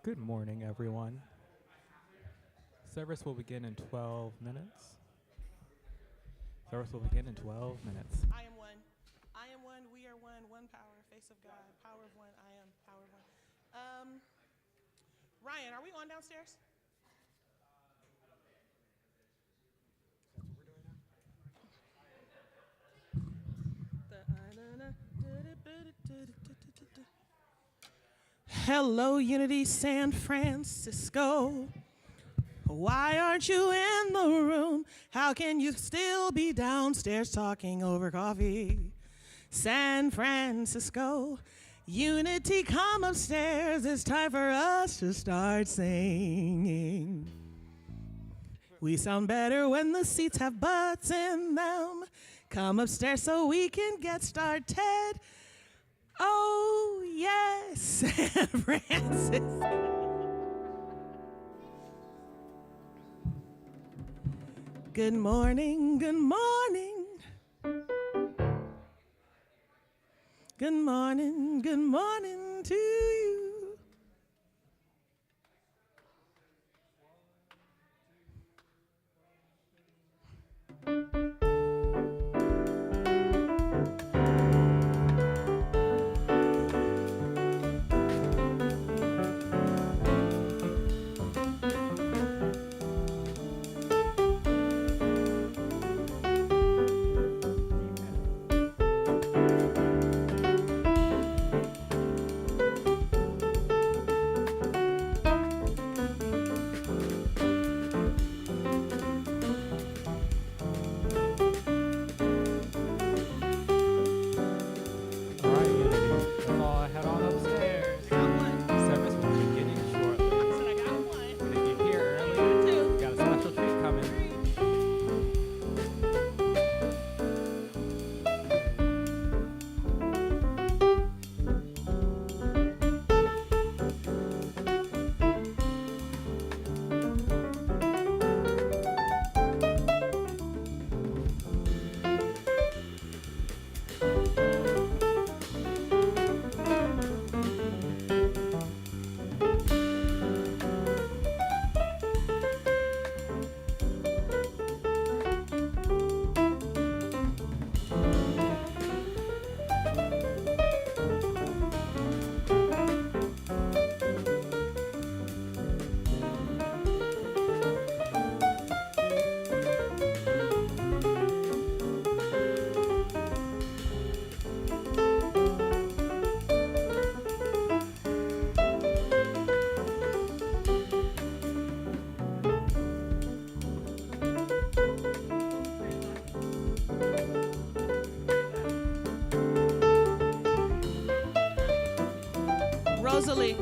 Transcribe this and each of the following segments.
Good morning, everyone. Service will begin in 12 minutes. Service will begin in 12 minutes. I am one. I am one. We are one. One power. Face of God. Power of one. I am power of one. Ryan, are we on downstairs? Hello, Unity San Francisco. Why aren't you in the room? How can you still be downstairs talking over coffee? San Francisco, Unity, come upstairs. It's time for us to start singing. We sound better when the seats have butts in them. Come upstairs so we can get started. Oh, yes, San Francisco. Good morning, good morning. Good morning to you. All right, Unity. Let's all head on upstairs. I got one. Service will be beginning shortly. I said I got one. And if you're here early, Two. we got a special treat coming. Rosalie.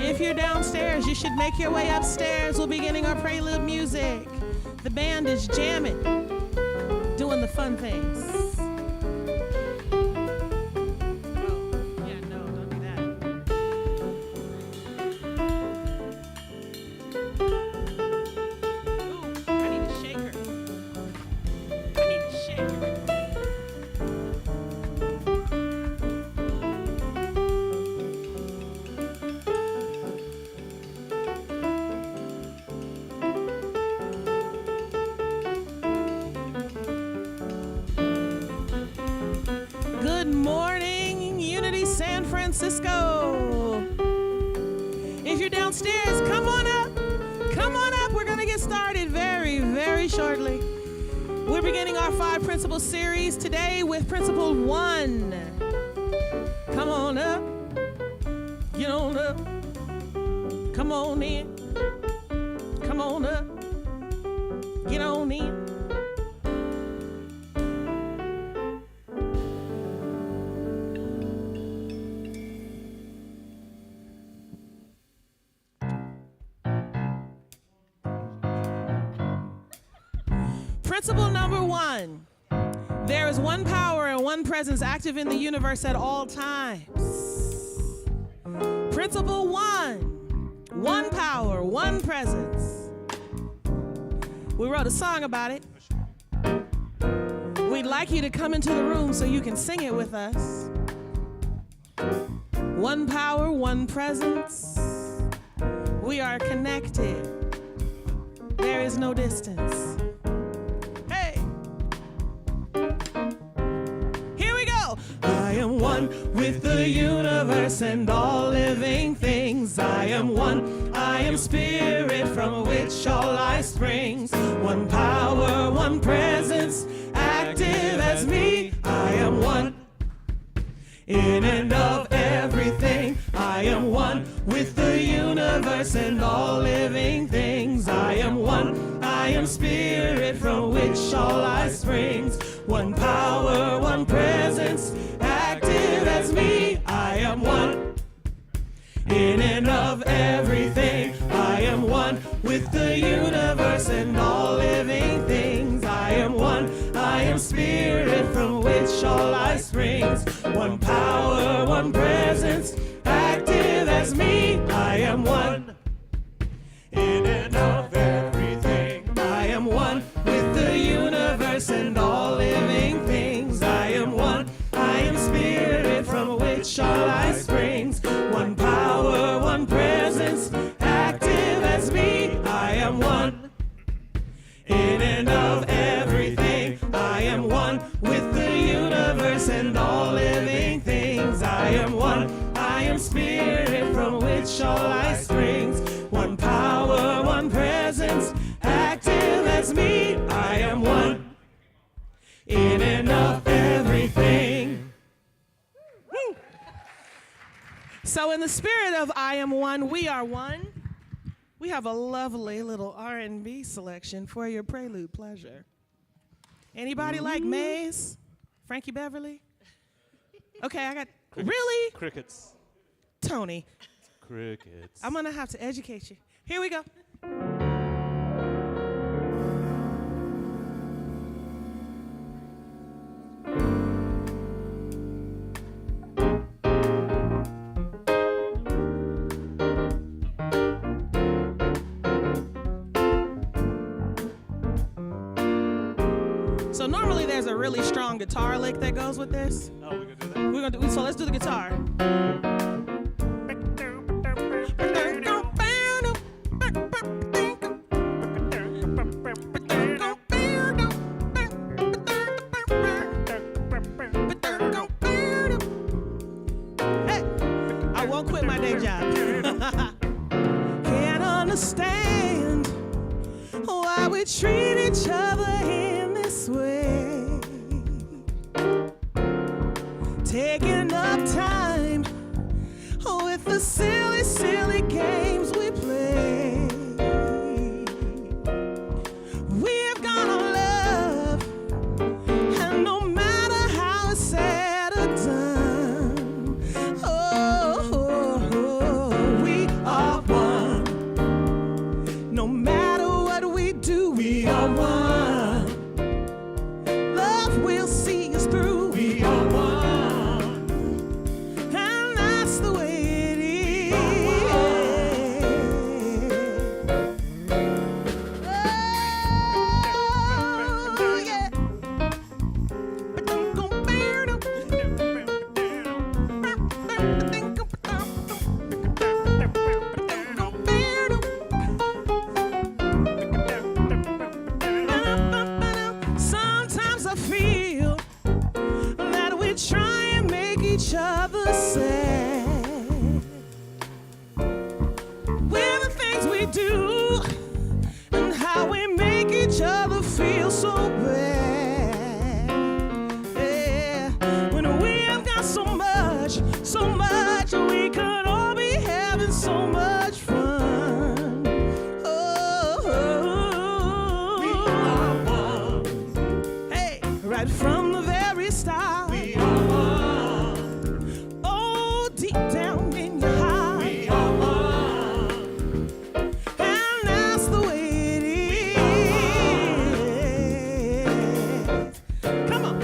If you're downstairs, you should make your way upstairs. We're beginning our prelude music. The band is jamming, doing the fun things. Oh, yeah, no, don't do that. Ooh, I need a shaker. I need a shaker. Good morning, Unity San Francisco. If you're downstairs, come on up. Come on up. We're going to get started very, very shortly. We're beginning our 5 principle series today with principle 1. Come on up. Get on up. Come on in. Come on up. Get on in. Principle number 1. There is one power and one presence active in the universe at all times. Principle one power, one presence. We wrote a song about it. We'd like you to come into the room so you can sing it with us. One power, one presence. We are connected. There is no distance. Hey! Here we go! I am one with the universe and all living things. I am one, I am spirit from which all life springs. One power, one presence, active as me. I am one, in and of everything. I am one with the universe and all living things. I am one, I am spirit from which all life springs. One power, one presence, active as me. I am one, in and of everything. I am one with the universe and all living things. I am one, I am spirit from which all life springs. One power, one presence, active as me. I am one, in and of everything. I am one with the universe and all living things. I am one, I am spirit from which all life springs. One power, one presence, active as me. I am one, in and of everything. I am one with the universe and all living things. I am one, I am spirit from which all life springs. One power, one presence, active as me. I am one, in and of everything. Woo. So in the spirit of I am one, we are one. We have a lovely little R&B selection for your prelude pleasure. Anybody like Maze? Frankie Beverly? Okay, I got, really? Crickets. Tony, Crickets. I'm gonna have to educate you. Here we go. So normally there's a really strong guitar lick that goes with this. Oh, we're gonna do that. So let's do the guitar. Hey, I won't quit my day job. Can't understand why we treat each other in this way. Taking up time with the silly, silly games we play. We've got a love, and no matter how it's said or done, we are one. No matter what we do, we are one. Love will see us through. We are one. Each other sad with the things we do and how we make each other feel so bad. Yeah, when we have got so much, we could all be having so much fun. We are one. Hey, right from the very start. We are one. Deep down in your heart, we are one, and that's the way it is. Come on.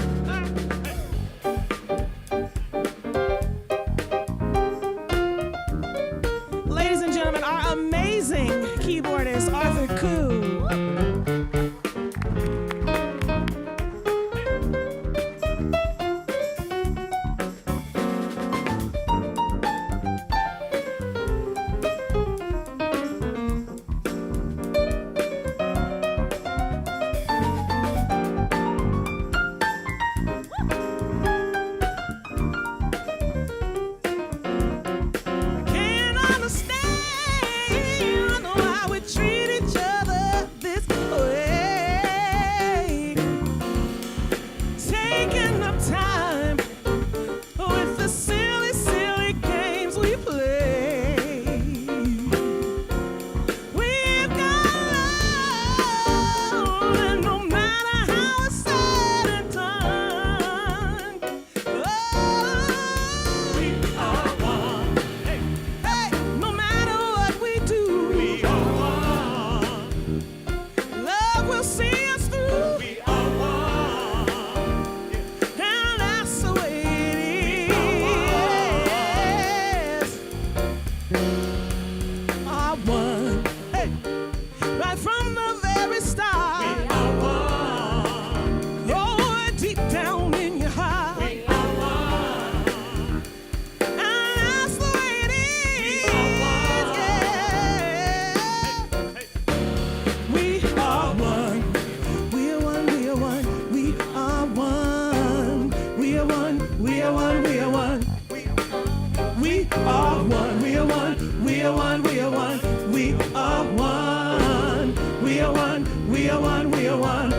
are one, we are one, we are one. We are one, we are one, we are one.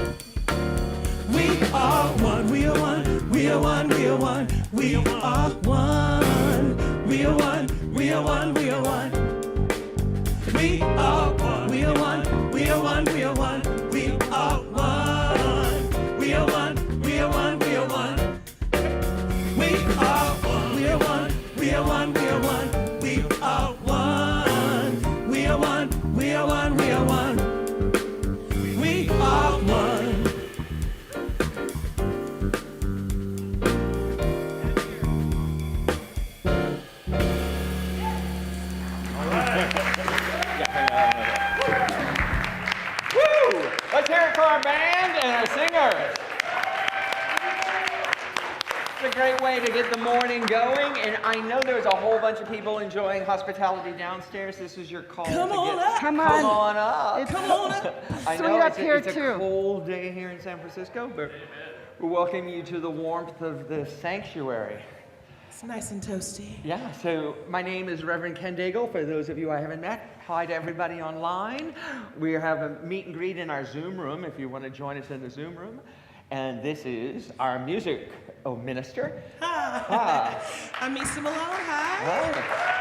We are one, we are one, we are one, we are one. We are one, we are one, we are one, we are one. We are one, we are one, we are one, we are one. We are one, we are one, we are one, we are one. We are one, we are one, we are one, we are one. We are one, we are one, we are one, we are one. We are one. Woo! Let's hear it for our band and our singers. It's a great way to get the morning going, and I know there's a whole bunch of people enjoying hospitality downstairs. This is your call. Come to on get, up. Come on up. Come on up. I Sweet know up here, it's a too. cold day here in San Francisco, but we're welcoming you to the warmth of the sanctuary. It's nice and toasty. Yeah, so my name is Reverend Ken Daigle, for those of you I haven't met. Hi to everybody online. We have a meet and greet in our Zoom room if you want to join us in the Zoom room. And this is our music minister. Hi. I'm Misa Malone. Hi. Hi.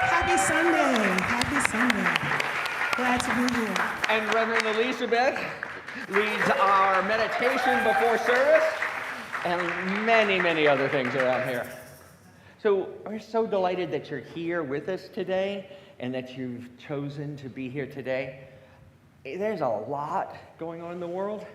Happy Sunday. Happy Sunday. Glad to be here. And Reverend Elizabeth leads our meditation before service and many, many other things around here. So we're so delighted that you're here with us today and that you've chosen to be here today. There's a lot going on in the world,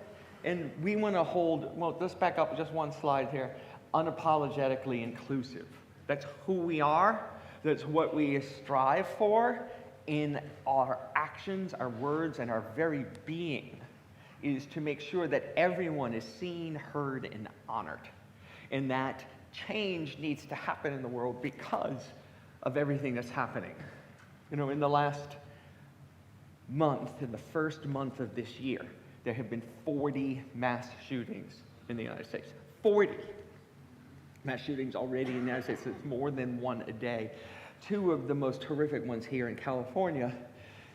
and we want to hold, well, let's back up just one slide here, unapologetically inclusive. That's who we are. That's what we strive for in our actions, our words, and our very being, is to make sure that everyone is seen, heard, and honored. And that change needs to happen in the world because of everything that's happening. You know, in the last month, in the first month of this year, there have been 40 mass shootings in the United States. 40 mass shootings already in the United States. It's more than one a day. Two of the most horrific ones here in California,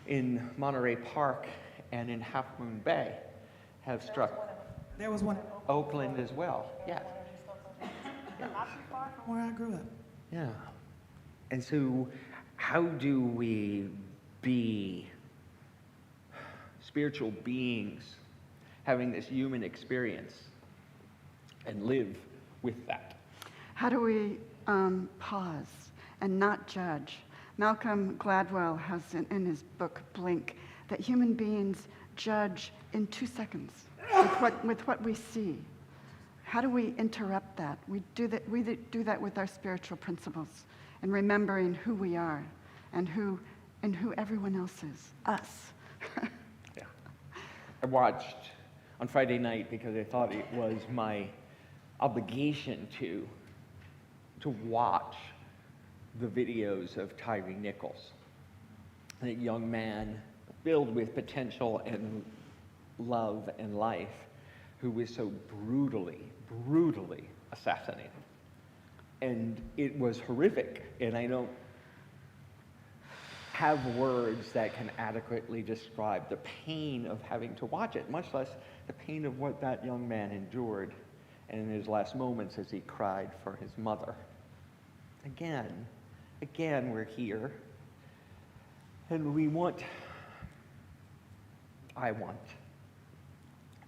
in Monterey Park and in Half Moon Bay, have struck. There was one Oakland as well. Yeah. not too far from where I grew up. Yeah. And so, how do we be spiritual beings having this human experience and live with that? How do we pause and not judge? Malcolm Gladwell has in his book, Blink, that human beings judge in 2 seconds with what we see. How do we interrupt that? We do that with our spiritual principles and remembering who we are and who everyone else is, us. Yeah. I watched on Friday night because I thought it was my obligation to watch the videos of Tyree Nichols, a young man filled with potential and love and life who was so brutally assassinated. And it was horrific, and I don't have words that can adequately describe the pain of having to watch it, much less the pain of what that young man endured and in his last moments as he cried for his mother. Again, we're here, and I want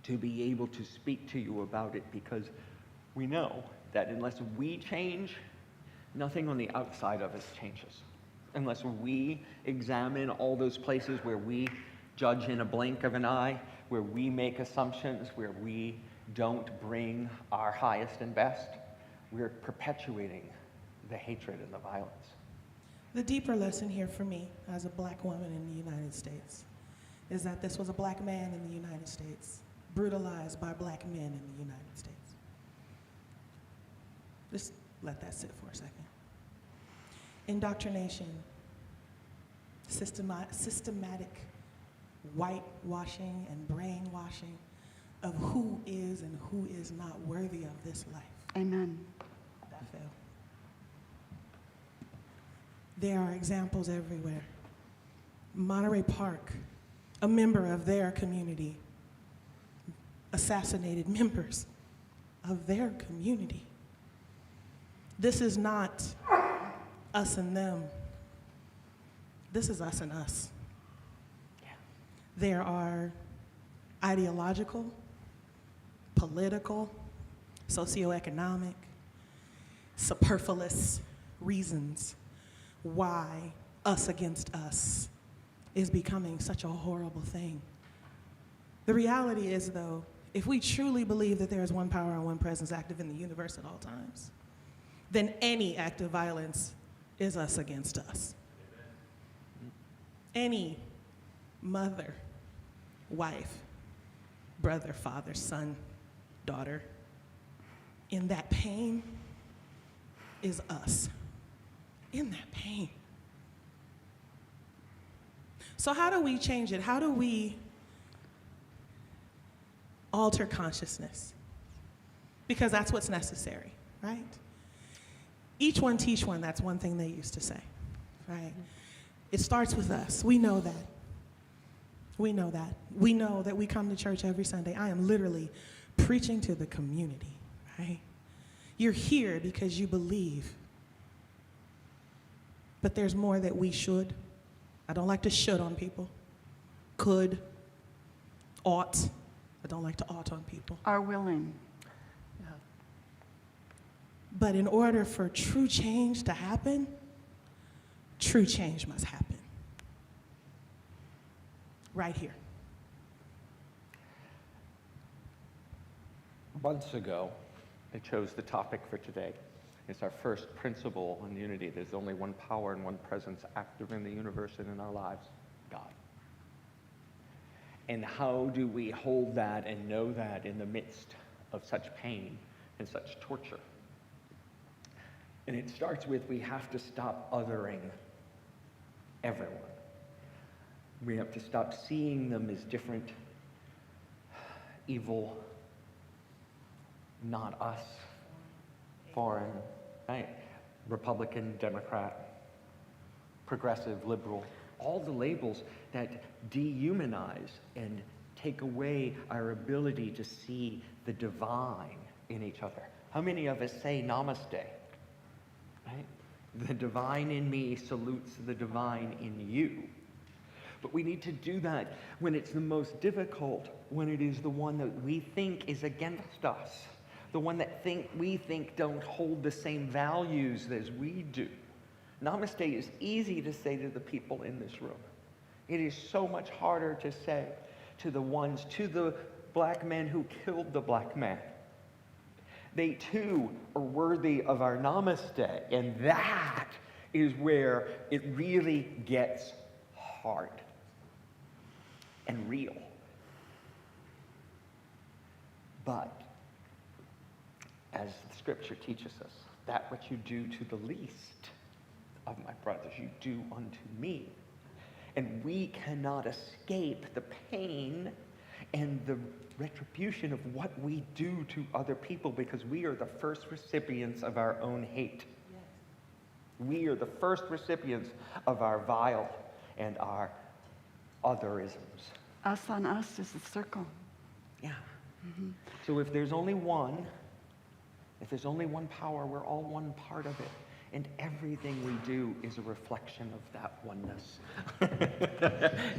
to be able to speak to you about it because we know that unless we change, nothing on the outside of us changes. Unless we examine all those places where we judge in a blink of an eye, where we make assumptions, where we don't bring our highest and best, we're perpetuating the hatred and the violence. The deeper lesson here for me as a black woman in the United States is that this was a black man in the United States, brutalized by black men in the United States. Just let that sit for a second. Indoctrination, systematic whitewashing and brainwashing of who is and who is not worthy of this life. Amen. That failed. There are examples everywhere. Monterey Park, a member of their community, assassinated members of their community. This is not us and them. This is us and us. There are ideological, political, socioeconomic, superfluous reasons why us against us is becoming such a horrible thing. The reality is, though, if we truly believe that there is one power and one presence active in the universe at all times, then any act of violence is us against us. Any mother, wife, brother, father, son, daughter, in that pain is us. In that pain. So how do we change it? How do we alter consciousness? Because that's what's necessary, right? Each one teach one, that's one thing they used to say, right? It starts with us. We know that. We know that. We know that we come to church every Sunday. I am literally preaching to the community, right? You're here because you believe. But there's more that we should. I don't like to should on people. Could, ought. I don't like to ought on people. Are willing. But in order for true change to happen, true change must happen. Right here. Months ago, I chose the topic for today. It's our first principle on unity. There's only one power and one presence active in the universe and in our lives, God. And how do we hold that and know that in the midst of such pain and such torture? And it starts with we have to stop othering everyone. We have to stop seeing them as different, evil, not us, foreign, right? Republican, Democrat, progressive, liberal, all the labels that dehumanize and take away our ability to see the divine in each other. How many of us say namaste? Right? The divine in me salutes the divine in you. But we need to do that when it's the most difficult, when it is the one that we think is against us, the one that we think don't hold the same values as we do. Namaste is easy to say to the people in this room. It is so much harder to say to the black men who killed the black man. They too are worthy of our namaste, and that is where it really gets hard and real. But as the scripture teaches us, that which you do to the least of my brothers, you do unto me. And we cannot escape the pain and the retribution of what we do to other people because we are the first recipients of our own hate. Yes. We are the first recipients of our vile and our otherisms. Us on us is the circle. Yeah. Mm-hmm. So if there's only one power, we're all one part of it. And everything we do is a reflection of that oneness.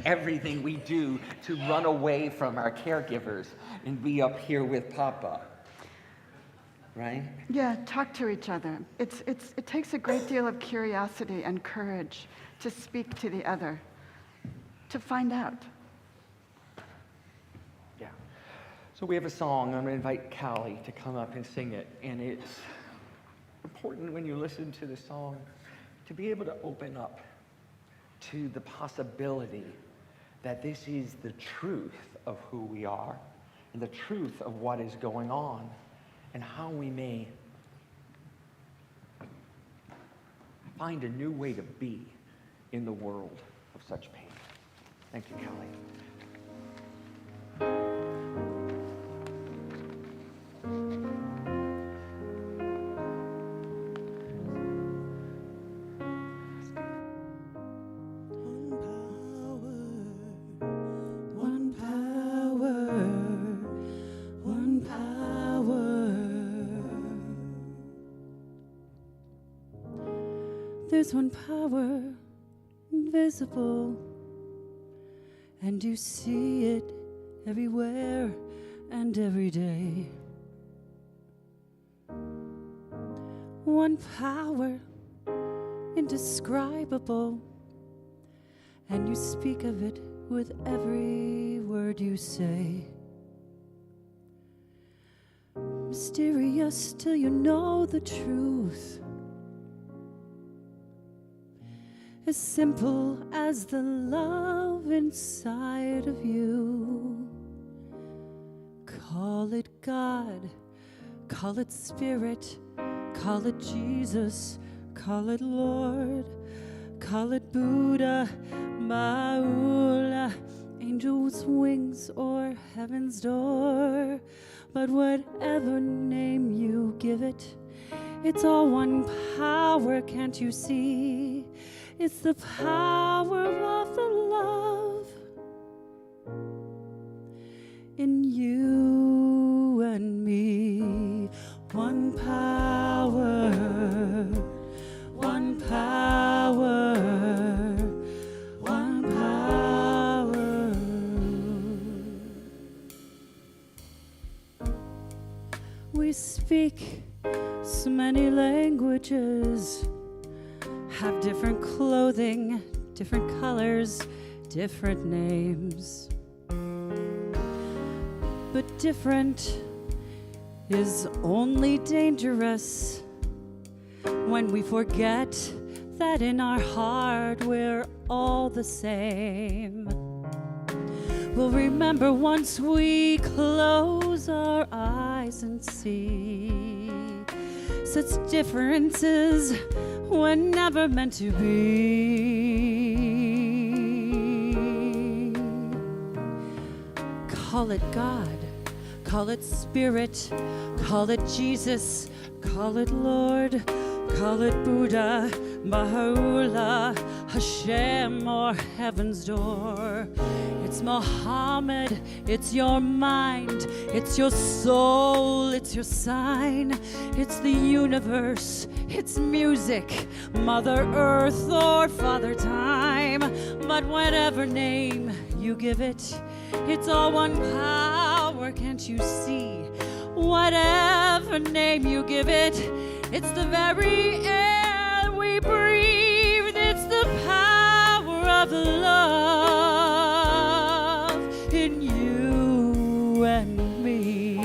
Everything we do to run away from our caregivers and be up here with Papa. Right? Yeah, talk to each other. It takes a great deal of curiosity and courage to speak to the other, to find out. Yeah. So we have a song. I'm going to invite Callie to come up and sing it. And it's important when you listen to the song to be able to open up to the possibility that this is the truth of who we are and the truth of what is going on and how we may find a new way to be in the world of such pain. Thank you, Callie. One There's one power invisible, and you see it everywhere and every day. One power indescribable, and you speak of it with every word you say. Mysterious till you know the truth, as simple as the love inside of you. Call it God, call it Spirit, call it Jesus, call it Lord, call it Buddha, Maula, angel's wings or heaven's door. But whatever name you give it, it's all one power, can't you see? It's the power of the love in you and me. One power, one power, one power. We speak so many languages, have different clothing, different colors, different names. But different is only dangerous when we forget that in our heart we're all the same. We'll remember once we close our eyes and see such differences were never meant to be. Call it God, call it Spirit, call it Jesus, call it Lord, call it Buddha, Baha'u'llah, Hashem, or Heaven's Door. It's Muhammad, it's your mind, it's your soul, it's your sign, it's the universe, it's music, Mother Earth or Father Time. But whatever name you give it, it's all one power, can't you see? Whatever name you give it, it's the very air we breathe. It's the power of love in you and me.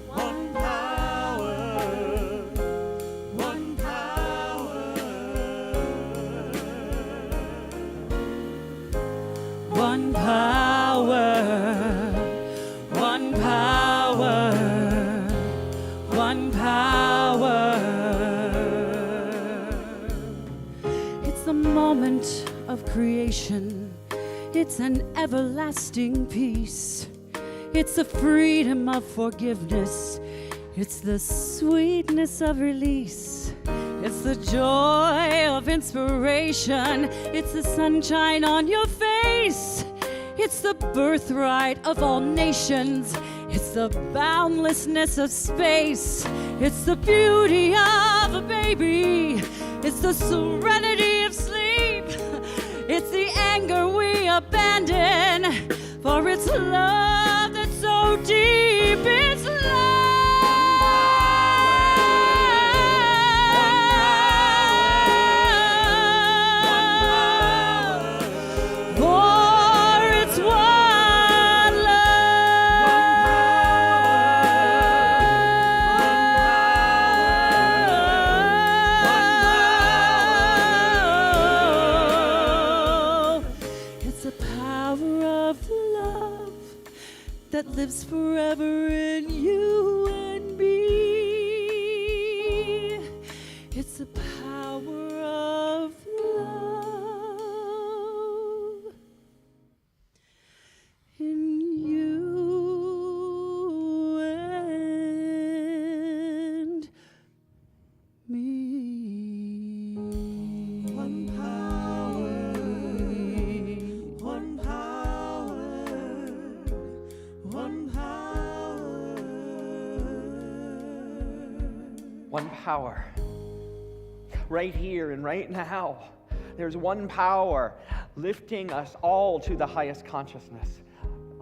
One power, one power, One power, one power, one power. It's the moment of creation. It's an everlasting peace. It's the freedom of forgiveness. It's the sweetness of release. It's the joy of inspiration. It's the sunshine on your face. It's the birthright of all nations. It's the boundlessness of space. It's the beauty of a baby. It's the serenity of sleep. It's the anger we abandon. For it's love that's so deep. It's love. For it's one love. It's the power of love that lives forever in you and me. It's the power of love in you and me. One power, one power, one power. One power. right here and right now. There's one power lifting us all to the highest consciousness,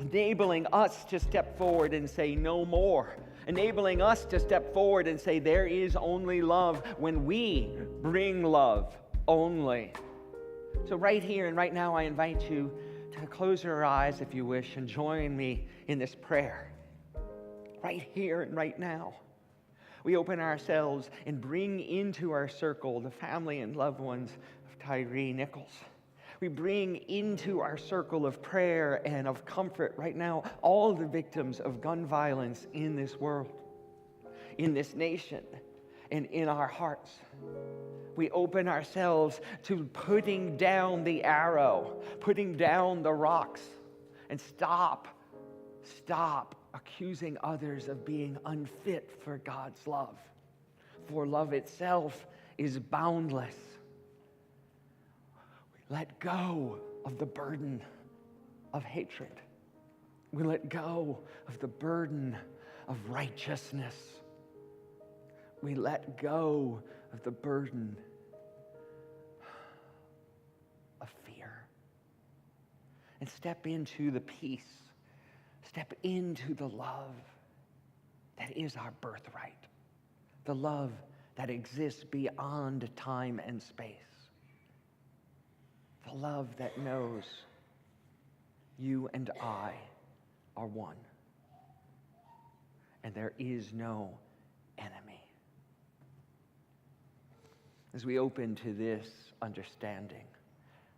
enabling us to step forward and say no more, enabling us to step forward and say there is only love when we bring love only. So right here and right now, I invite you to close your eyes if you wish and join me in this prayer. Right here and right now, we open ourselves and bring into our circle the family and loved ones of Tyree Nichols. We bring into our circle of prayer and of comfort right now all the victims of gun violence in this world, in this nation, and in our hearts. We open ourselves to putting down the arrow, putting down the rocks, and stop accusing others of being unfit for God's love. For love itself is boundless. We let go of the burden of hatred. We let go of the burden of righteousness. We let go of the burden of fear and step into the peace, step into the love that is our birthright, the love that exists beyond time and space, the love that knows you and I are one, and there is no enemy. As we open to this understanding,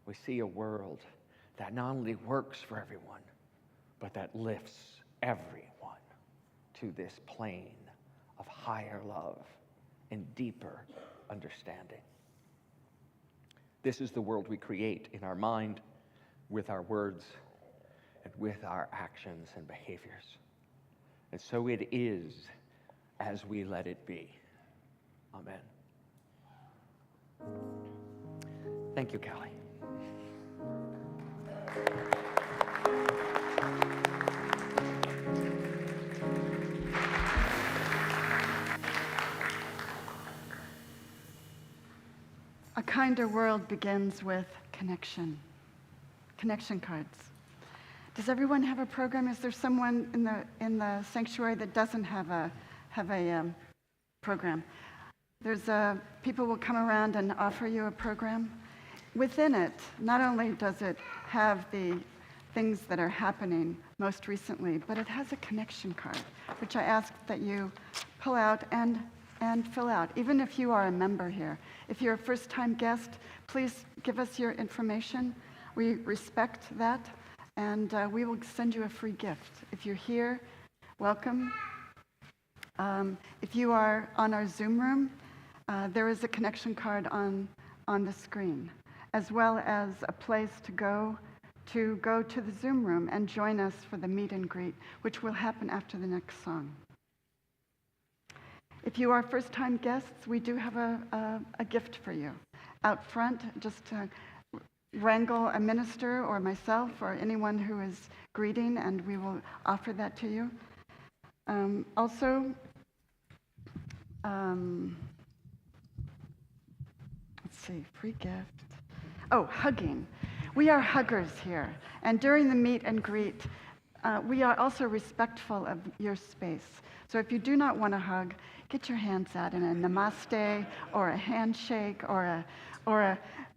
we see a world that not only works for everyone, but that lifts everyone to this plane of higher love and deeper understanding. This is the world we create in our mind, with our words, and with our actions and behaviors. And so it is as we let it be. Amen. Thank you, Callie. A kinder world begins with connection cards. Does everyone have a program? Is there someone in the sanctuary that doesn't have a program? There's people will come around and offer you a program. Within it, not only does it have the things that are happening most recently, but it has a connection card, which I ask that you pull out and fill out, even if you are a member here. If you're a first-time guest, please give us your information. We respect that, and we will send you a free gift. If you're here, welcome. If you are on our Zoom room, there is a connection card on the screen, as well as a place to go to the Zoom room and join us for the meet and greet, which will happen after the next song. If you are first-time guests, we do have a gift for you. Out front, just wrangle a minister or myself or anyone who is greeting, and we will offer that to you. Let's see, free gift. Oh, hugging. We are huggers here, and during the meet and greet, we are also respectful of your space. So if you do not want to hug, get your hands out in a namaste or a handshake or a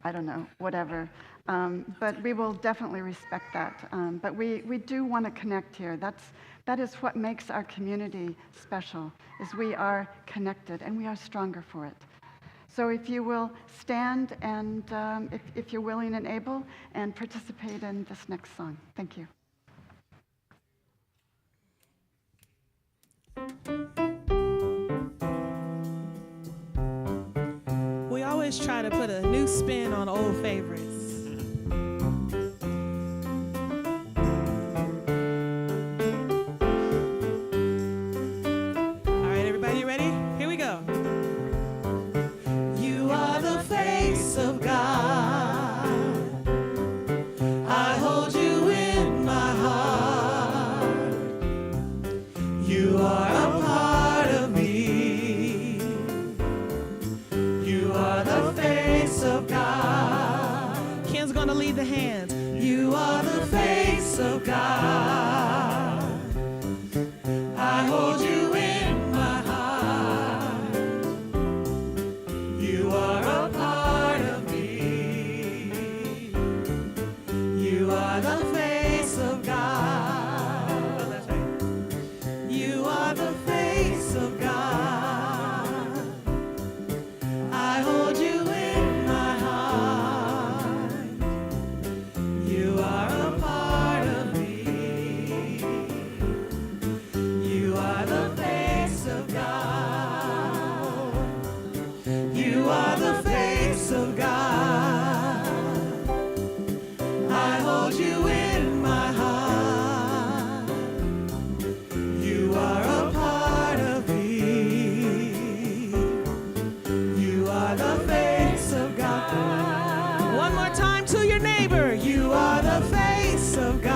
I don't know, whatever. But we will definitely respect that. But we do want to connect here. That is what makes our community special, is we are connected and we are stronger for it. So if you will stand and if you're willing and able, and participate in this next song. Thank you. We always try to put a new spin on old favorites. All right, everybody, you ready? Here we go. You are the face of God. I hold you in my heart. You are a part of me. You are the lead the hands. You are the face of God. I hold you in my heart. You are a part of me. You are the face of God. That's right. You are the face of God. I hold you in my heart. You are a part of me. You are the face of God. You are the face of God. I hold you in my heart. You are a part of me. You are the face of God. One more time to your neighbor. You are the face of God.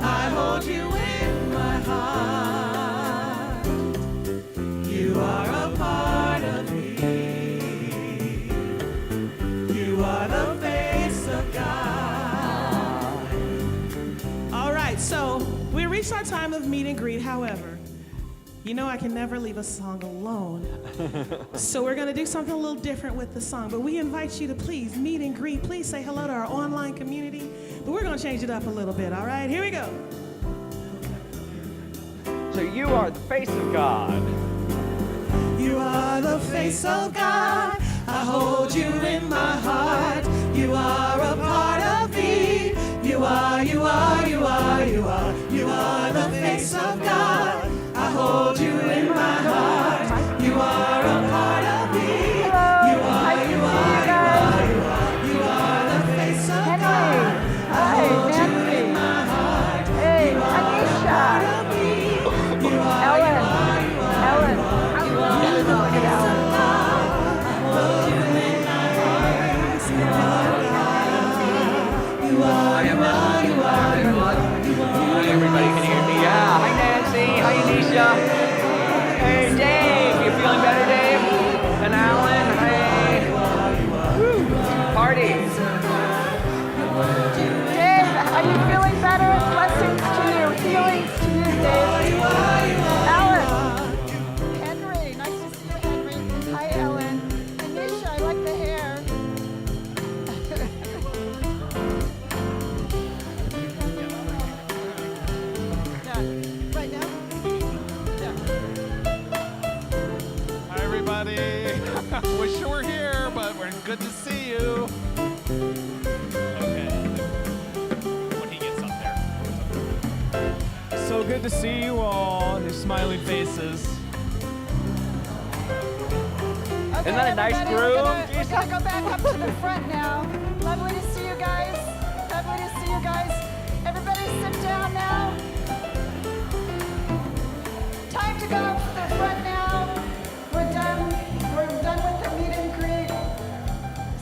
I hold you in my heart. You are a part of me. You are the face of God. All right, so we reached our time of meet and greet. However, you know I can never leave a song alone. So we're going to do something a little different with the song. But we invite you to please meet and greet. Please say hello to our online community. But we're going to change it up a little bit, all right? Here we go. So you are the face of God. You are the face of God. I hold you in my heart. You are a part of me. You are the face of God. I hold you in my heart. You are a part of me. You are the face of God. I hold you in my heart. You are a part of me. You are Ellen. Everybody can hear me. Yeah. Hi, Nancy. Hi, Anisha. Hey, Dave. You feeling better, Dave? And Alan. Hey. Woo. Party. Dave, are you feeling better? Blessings to you. Healings to you, Dave. Ellen. Henry. Nice to see you, Henry. Hi, Ellen. Anisha, I like the hair. Right now? Hi, everybody. Wish you were here, but we're good to see you. Okay. When he gets up there. So good to see you all, your smiling faces. Okay, Isn't that a nice everybody, groove? We're gonna go back up to the front now. Lovely to see you guys. Lovely to see you guys. Everybody sit down now. Time to go up to the front now. We're done. We're done with the meet and greet.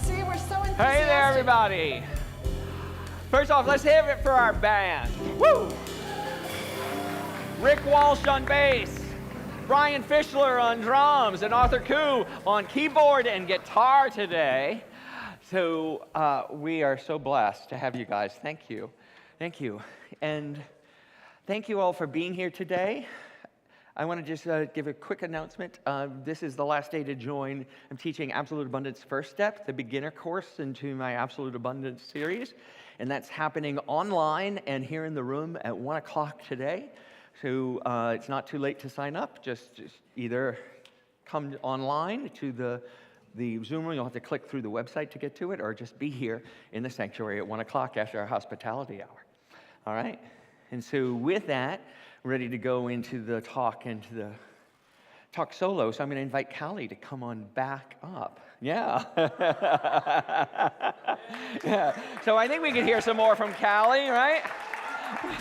See, we're so enthusiastic. Hey there, everybody. First off, let's have it for our band. Woo! Rick Walsh on bass, Brian Fischler on drums, and Arthur Koo on keyboard and guitar today. So we are so blessed to have you guys. Thank you. Thank you. And thank you all for being here today. I want to just give a quick announcement. This is the last day to join. I'm teaching Absolute Abundance First Step, the beginner course into my Absolute Abundance series. And that's happening online and here in the room at 1 o'clock today. So it's not too late to sign up. Just either come online to the Zoom room. You'll have to click through the website to get to it, or just be here in the sanctuary at 1 o'clock after our hospitality hour. All right? And so with that, we're ready to go into the talk solo. So I'm going to invite Callie to come on back up. Yeah. Yeah. So I think we can hear some more from Callie, right?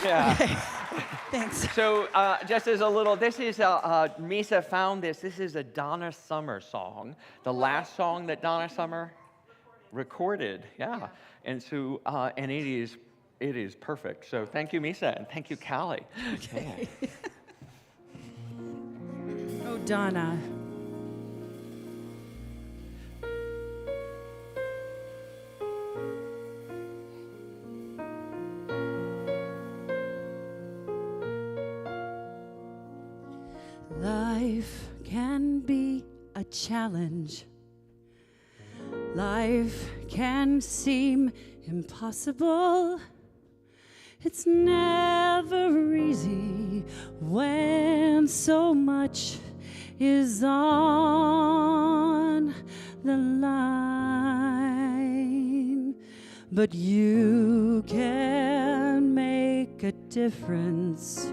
Yeah. Okay. Thanks. So just as a little, this is, Misa found this. This is a Donna Summer song, the last song that Donna Summer recorded. Yeah. And so, and it is perfect. So thank you, Misa, and thank you, Callie. Okay. Oh, Donna. be a challenge. Life can seem impossible. It's never easy when so much is on the line. But you can make a difference.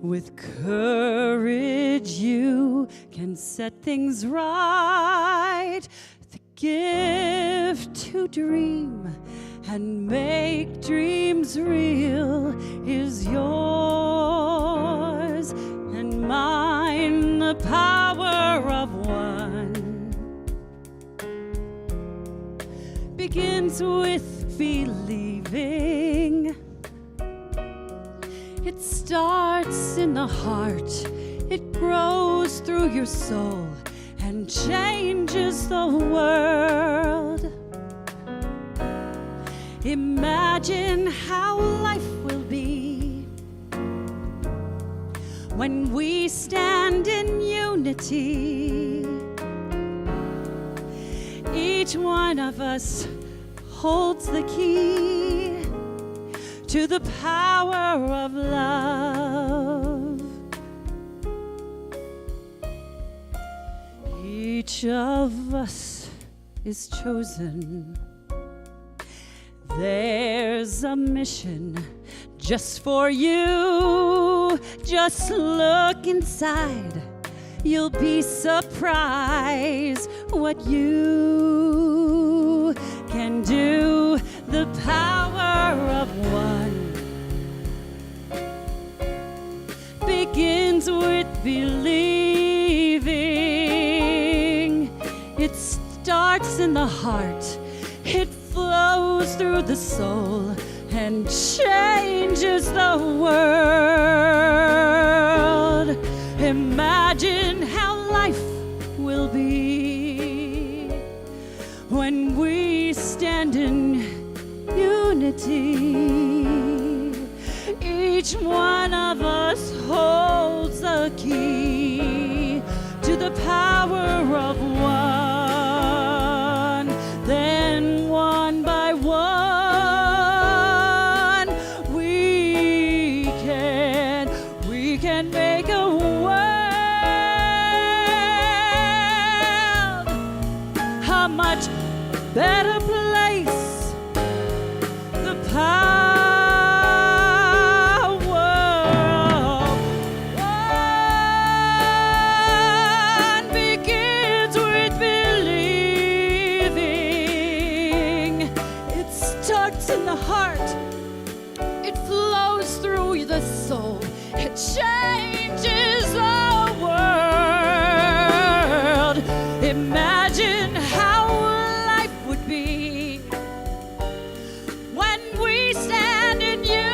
With courage, you can set things right. The gift to dream and make dreams real is yours and mine. The power of one begins with believing. It starts in the heart, it grows through your soul and changes the world. Imagine how life will be when we stand in unity. Each one of us holds the key to the power of love. Each of us is chosen. There's a mission just for you. Just look inside. You'll be surprised what you can do. The power of one begins with believing. It starts in the heart. It flows through the soul and changes the world. Imagine how life will be when we stand in unity. Each one of us holds the key to the power of one. Then one by one, we can make a world a much better place. The power of one begins with believing. It starts in the heart. It flows through the soul. It changes the world. Imagine how life would be when we stand in unity.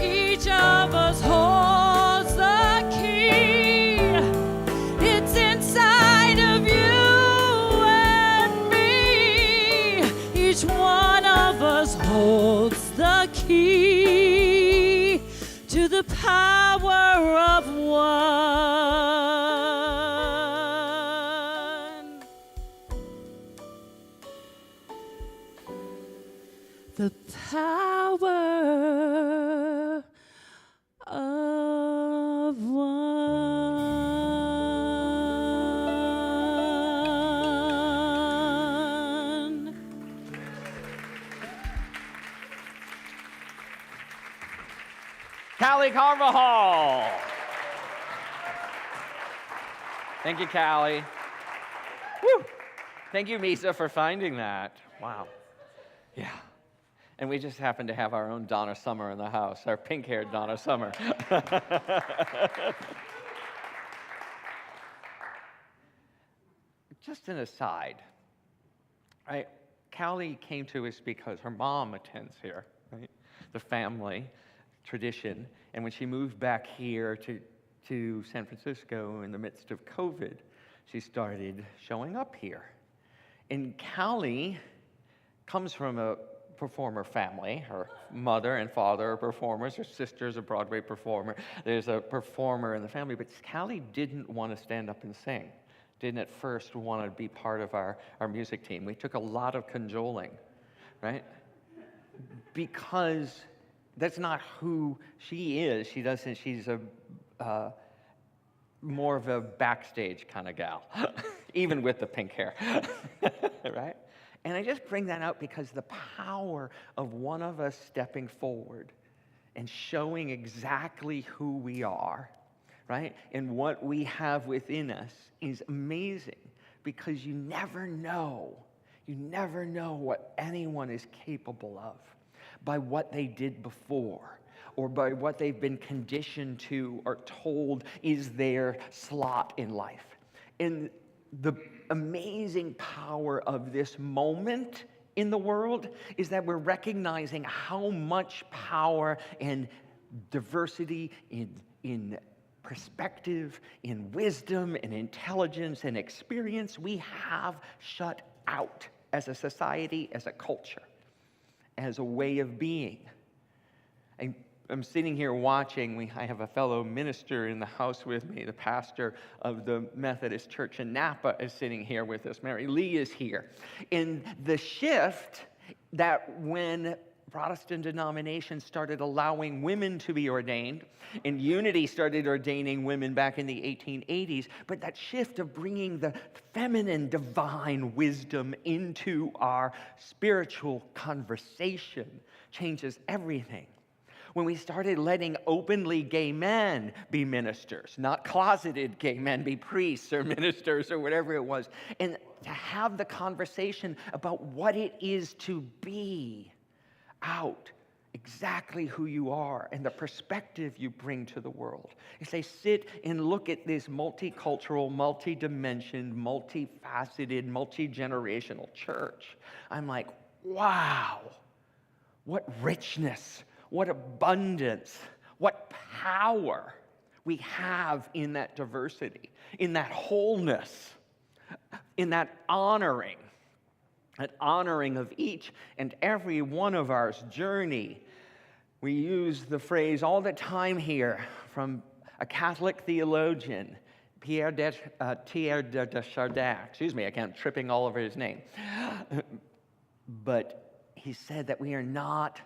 Each of us holds the key. It's inside of you and me. Each one of us holds the key to the power of one. The power of one. Callie Carvajal. Thank you, Callie. Woo. Thank you, Misa, for finding that. Wow. Yeah. And we just happen to have our own Donna Summer in the house, our pink-haired Donna Summer. Just an aside, right? Callie came to us because her mom attends here, right? The family tradition. And when she moved back here to San Francisco in the midst of COVID, she started showing up here. And Callie comes from a performer family. Her mother and father are performers. Her sister's a Broadway performer. There's a performer in the family. But Callie didn't want to stand up and sing. Didn't at first want to be part of our music team. We took a lot of cajoling, right? Because that's not who she is. She's a more of a backstage kind of gal, even with the pink hair, right? And I just bring that out because the power of one of us stepping forward and showing exactly who we are, right? And what we have within us is amazing, because you never know what anyone is capable of by what they did before, or by what they've been conditioned to or told is their slot in life. And the amazing power of this moment in the world is that we're recognizing how much power and diversity in perspective, in wisdom, and intelligence, and experience we have shut out as a society, as a culture, as a way of being. I'm sitting here watching. I have a fellow minister in the house with me. The pastor of the Methodist Church in Napa is sitting here with us. Mary Lee is here. In the shift that when Protestant denominations started allowing women to be ordained, and Unity started ordaining women back in the 1880s, but that shift of bringing the feminine divine wisdom into our spiritual conversation changes everything. When we started letting openly gay men be ministers, not closeted gay men be priests or ministers or whatever it was, and to have the conversation about what it is to be out exactly who you are and the perspective you bring to the world. As they sit and look at this multicultural, multi-dimensioned, multifaceted, multi-generational church, I'm like, wow, what richness, what abundance, what power we have in that diversity, in that wholeness, in that honoring of each and every one of ours journey. We use the phrase all the time here from a Catholic theologian, Pierre de Chardin. Excuse me, I'm tripping all over his name. But he said that we are not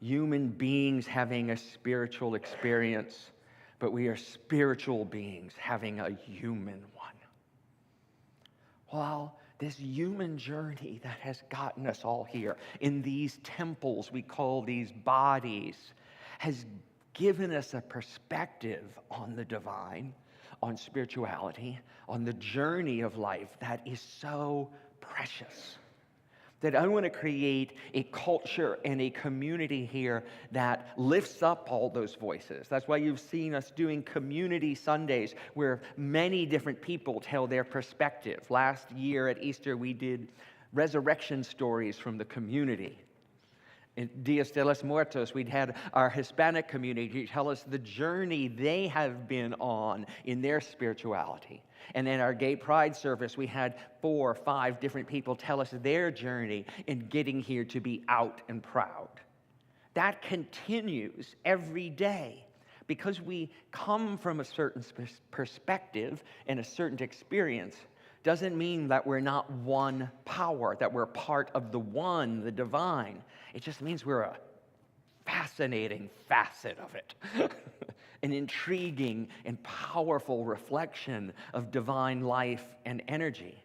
human beings having a spiritual experience, but we are spiritual beings having a human one. Well, this human journey that has gotten us all here in these temples we call these bodies has given us a perspective on the divine, on spirituality, on the journey of life that is so precious. That I want to create a culture and a community here that lifts up all those voices. That's why you've seen us doing community Sundays where many different people tell their perspective. Last year at Easter, we did resurrection stories from the community. In Dias de los Muertos, we'd had our Hispanic community tell us the journey they have been on in their spirituality. And in our Gay Pride service, we had 4 or 5 different people tell us their journey in getting here to be out and proud. That continues every day because we come from a certain perspective and a certain experience. Doesn't mean that we're not one power, that we're part of the one, the divine. It just means we're a fascinating facet of it. An intriguing and powerful reflection of divine life and energy.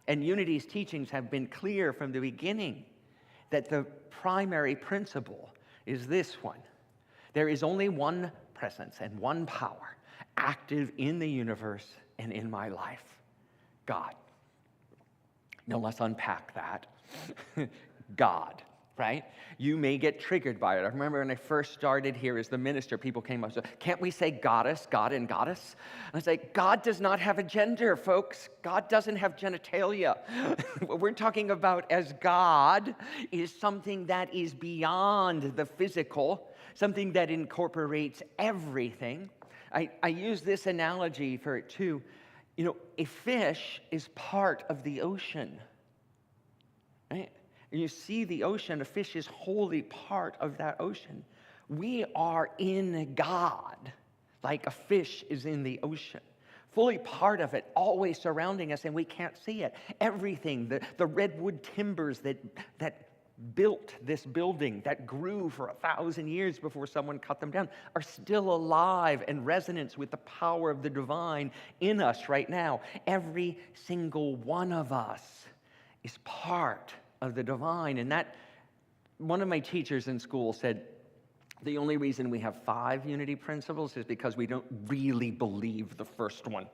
And Unity's teachings have been clear from the beginning that the primary principle is this one. There is only one presence and one power active in the universe and in my life. God. Now let's unpack that. God. Right? You may get triggered by it. I remember when I first started here as the minister, people came up and said, can't we say goddess, God and goddess? And I say, God does not have a gender, folks. God doesn't have genitalia. What we're talking about as God is something that is beyond the physical, something that incorporates everything. I use this analogy for it too. You know, a fish is part of the ocean, right? and you see the ocean, a fish is wholly part of that ocean. We are in God, like a fish is in the ocean. Fully part of it, always surrounding us, and we can't see it. Everything, the redwood timbers that built this building, that grew for 1,000 years before someone cut them down, are still alive in resonance with the power of the divine in us right now. Every single one of us is part of the divine. And that, one of my teachers in school said, the only reason we have 5 unity principles is because we don't really believe the first one.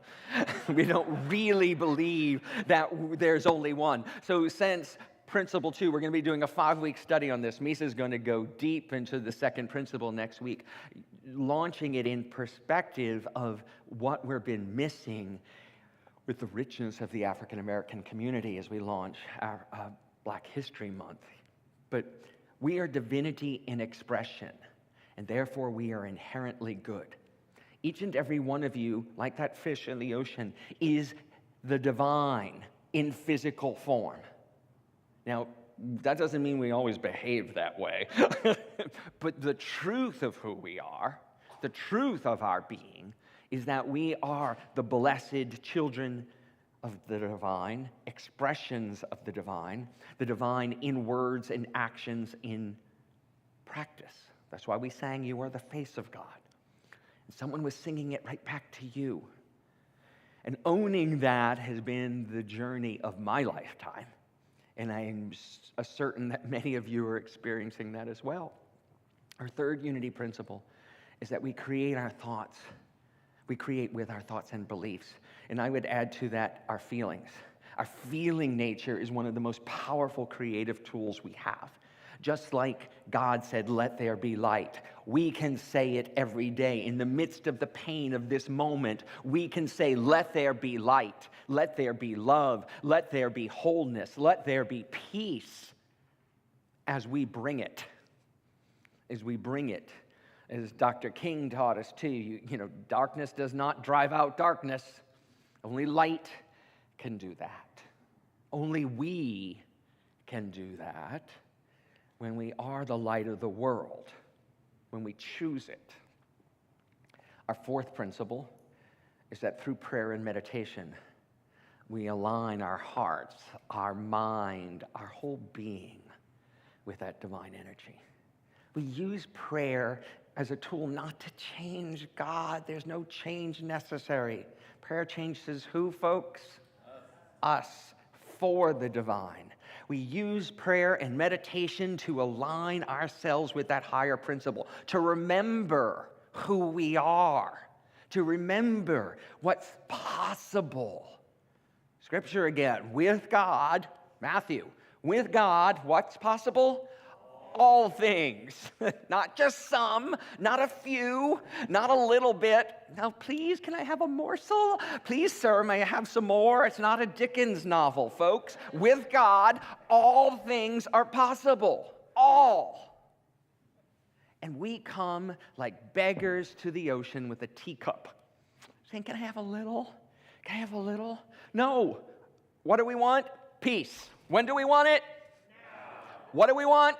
We don't really believe that there's only one. So since principle 2, we're going to be doing a 5-week study on this. Misa's going to go deep into the second principle next week, launching it in perspective of what we've been missing with the richness of the African American community as we launch our Black History Month. But we are divinity in expression, and therefore we are inherently good. Each and every one of you, like that fish in the ocean, is the divine in physical form. Now, that doesn't mean we always behave that way, but the truth of who we are, the truth of our being, is that we are the blessed children of the divine, expressions of the divine in words and actions, in practice. That's why we sang, "You are the face of God." And someone was singing it right back to you. And owning that has been the journey of my lifetime. And I am certain that many of you are experiencing that as well. Our third unity principle is that we create our thoughts. We create with our thoughts and beliefs. And I would add to that our feelings. Our feeling nature is one of the most powerful creative tools we have. Just like God said, "Let there be light," we can say it every day. In the midst of the pain of this moment, we can say, "Let there be light. Let there be love. Let there be wholeness. Let there be peace," as we bring it. As we bring it. As Dr. King taught us too, you know, darkness does not drive out darkness. Only light can do that. Only we can do that. When we are the light of the world, when we choose it. Our fourth principle is that through prayer and meditation, we align our hearts, our mind, our whole being with that divine energy. We use prayer as a tool not to change God. There's no change necessary. Prayer changes who, folks? Us, for the divine. We use prayer and meditation to align ourselves with that higher principle, to remember who we are, to remember what's possible. Scripture again, with God, Matthew, with God, what's possible? All things, not just some, not a few, not a little bit. Now, please, can I have a morsel? Please, sir, may I have some more? It's not a Dickens novel, folks. With God, all things are possible. All. And we come like beggars to the ocean with a teacup, saying, "Can I have a little? Can I have a little?" No. What do we want? Peace. When do we want it? Now. What do we want?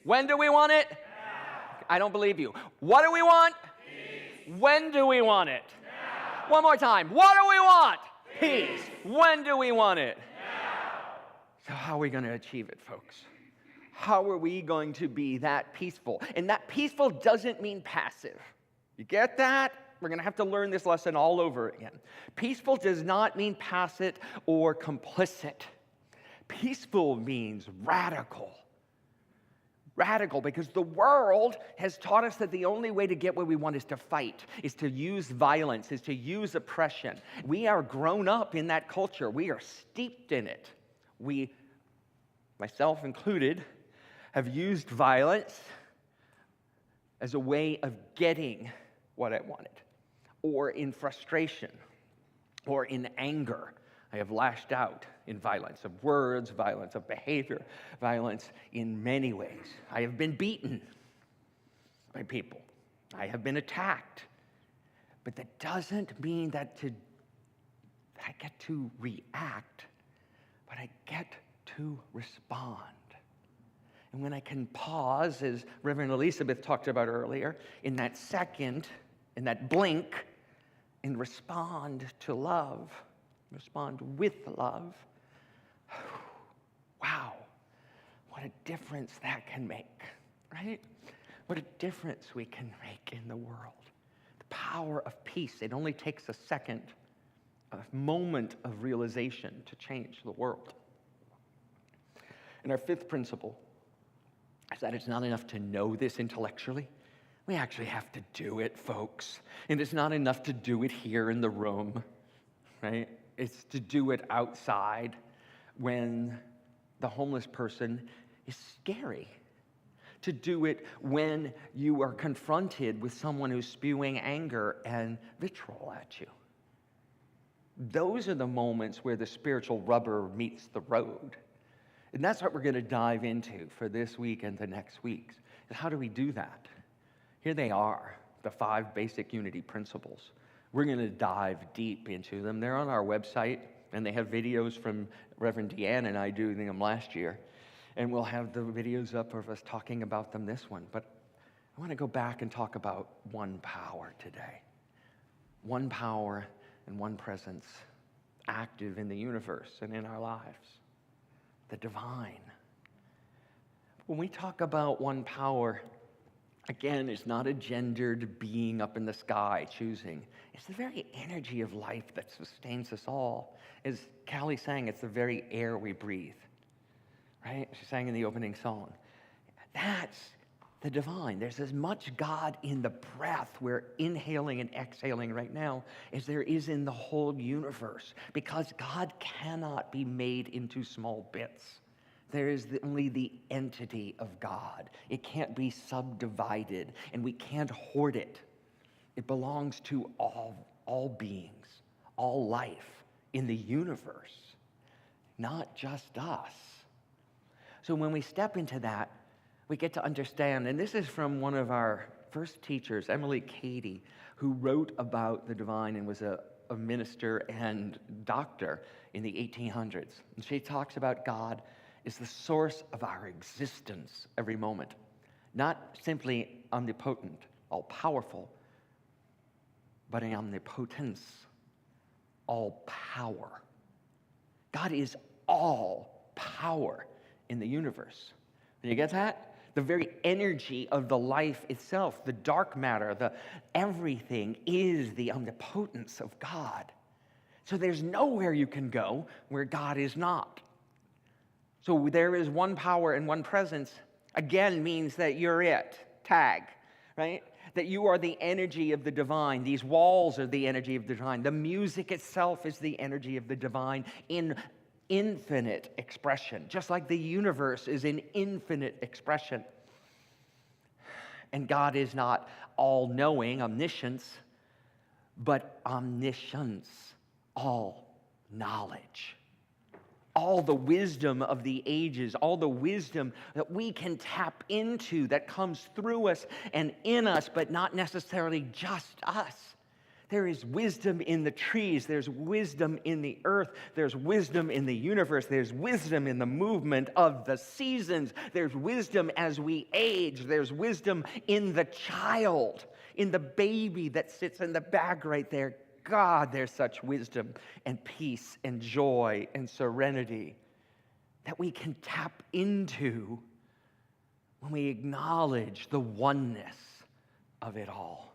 When do we want it? Now. I don't believe you. What do we want? Peace. When do we want it? Now. One more time. What do we want? Peace. When do we want it? Now. So how are we going to achieve it, folks? How are we going to be that peaceful? And that peaceful doesn't mean passive. You get that? We're going to have to learn this lesson all over again. Peaceful does not mean passive or complicit. Peaceful means radical. Radical, because the world has taught us that the only way to get what we want is to fight, is to use violence, is to use oppression. We are grown up in that culture. We are steeped in it. We, myself included, have used violence as a way of getting what I wanted, or in frustration, or in anger. I have lashed out in violence of words, violence of behavior, violence in many ways. I have been beaten by people. I have been attacked. But that doesn't mean that I get to react, but I get to respond. And when I can pause, as Reverend Elizabeth talked about earlier, in that second, in that blink, and respond to love, respond with love, wow, what a difference that can make, right? What a difference we can make in the world. The power of peace. It only takes a second, a moment of realization to change the world. And our fifth principle is that it's not enough to know this intellectually. We actually have to do it, folks. And it's not enough to do it here in the room, right? It's to do it outside when the homeless person is scary. To do it when you are confronted with someone who's spewing anger and vitriol at you. Those are the moments where the spiritual rubber meets the road. And that's what we're going to dive into for this week and the next weeks. Is how do we do that? Here they are, the 5 basic unity principles. We're going to dive deep into them. They're on our website, and they have videos from Reverend Deanne and I doing them last year. And we'll have the videos up of us talking about them this one. But I want to go back and talk about one power today. One power and one presence active in the universe and in our lives. The divine. When we talk about one power, again, it's not a gendered being up in the sky choosing. It's the very energy of life that sustains us all. As Callie sang, it's the very air we breathe. Right? She sang in the opening song. That's the divine. There's as much God in the breath we're inhaling and exhaling right now as there is in the whole universe, because God cannot be made into small bits. There is only the entity of God. It can't be subdivided, and we can't hoard it. It belongs to all beings, all life in the universe, not just us. So when we step into that, we get to understand, and this is from one of our first teachers, Emily Cady, who wrote about the divine and was a minister and doctor in the 1800s. And she talks about God is the source of our existence every moment. Not simply omnipotent, all-powerful, but an omnipotence, all power. God is all power in the universe. Do you get that? The very energy of the life itself, the dark matter, the everything is the omnipotence of God. So there's nowhere you can go where God is not. So there is one power and one presence, again, means that you're it. Tag, right? That you are the energy of the divine. These walls are the energy of the divine. The music itself is the energy of the divine in infinite expression, just like the universe is in infinite expression. And God is not all-knowing, omniscience, but omniscience, all knowledge. All the wisdom of the ages, all the wisdom that we can tap into that comes through us and in us, but not necessarily just us. There is wisdom in the trees. There's wisdom in the earth. There's wisdom in the universe. There's wisdom in the movement of the seasons. There's wisdom as we age. There's wisdom in the child, in the baby that sits in the bag right there. God, there's such wisdom and peace and joy and serenity that we can tap into when we acknowledge the oneness of it all.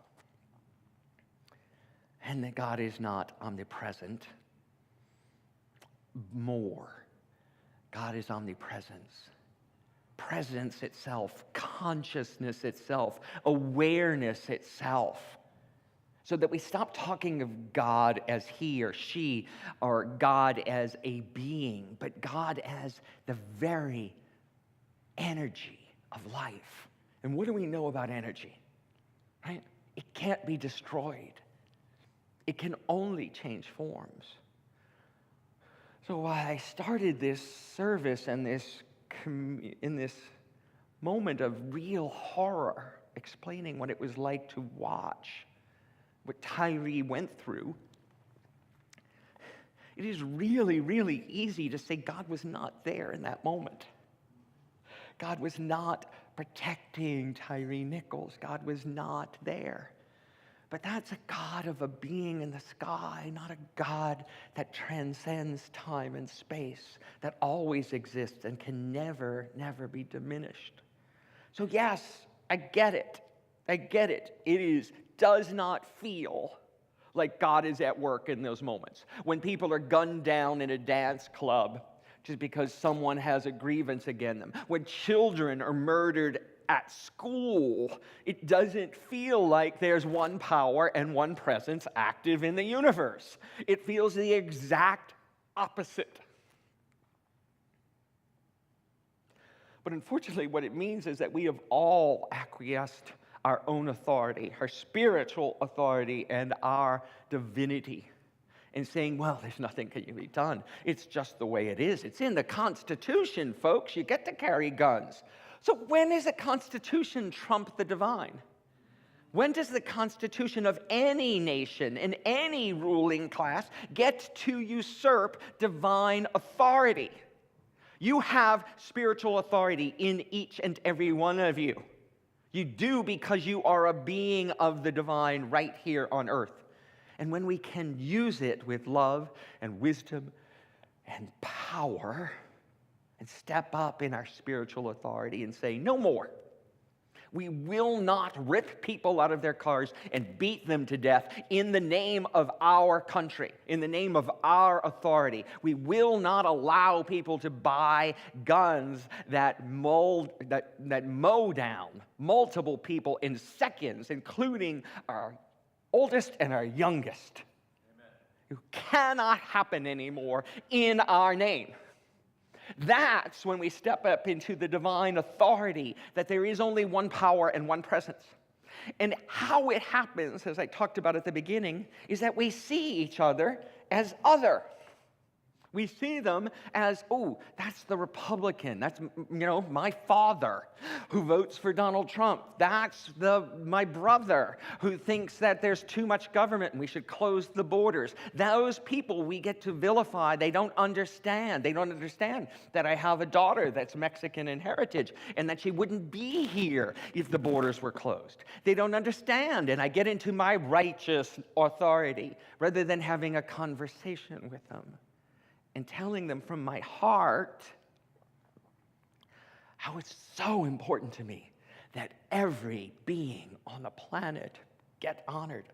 And that God is not omnipresent. More, God is omnipresence. Presence itself, consciousness itself, awareness itself. So that we stop talking of God as he or she, or God as a being, but God as the very energy of life. And what do we know about energy? Right? It can't be destroyed. It can only change forms. So while I started this service and in this moment of real horror, explaining what it was like to watch what Tyree went through, it is really, really easy to say God was not there in that moment. God was not protecting Tyree Nichols. God was not there. But that's a God of a being in the sky, not a God that transcends time and space, that always exists and can never, never be diminished. So yes, I get it. I get it. Does not feel like God is at work in those moments. When people are gunned down in a dance club just because someone has a grievance against them. When children are murdered at school, it doesn't feel like there's one power and one presence active in the universe. It feels the exact opposite. But unfortunately, what it means is that we have all acquiesced our own authority, our spiritual authority, and our divinity, and saying, well, there's nothing can be done. It's just the way it is. It's in the Constitution, folks. You get to carry guns. So when does the Constitution trump the divine? When does the Constitution of any nation and any ruling class get to usurp divine authority? You have spiritual authority in each and every one of you. You do because you are a being of the divine right here on earth. And when we can use it with love and wisdom and power and step up in our spiritual authority and say, no more. We will not rip people out of their cars and beat them to death in the name of our country, in the name of our authority. We will not allow people to buy guns that mow down multiple people in seconds, including our oldest and our youngest. It cannot happen anymore in our name. That's when we step up into the divine authority, that there is only one power and one presence. And how it happens, as I talked about at the beginning, is that we see each other as other. We see them as, oh, that's the Republican. That's, my father who votes for Donald Trump. That's my brother who thinks that there's too much government and we should close the borders. Those people we get to vilify. They don't understand. They don't understand that I have a daughter that's Mexican in heritage and that she wouldn't be here if the borders were closed. They don't understand, and I get into my righteous authority rather than having a conversation with them and telling them from my heart how it's so important to me that every being on the planet get honored.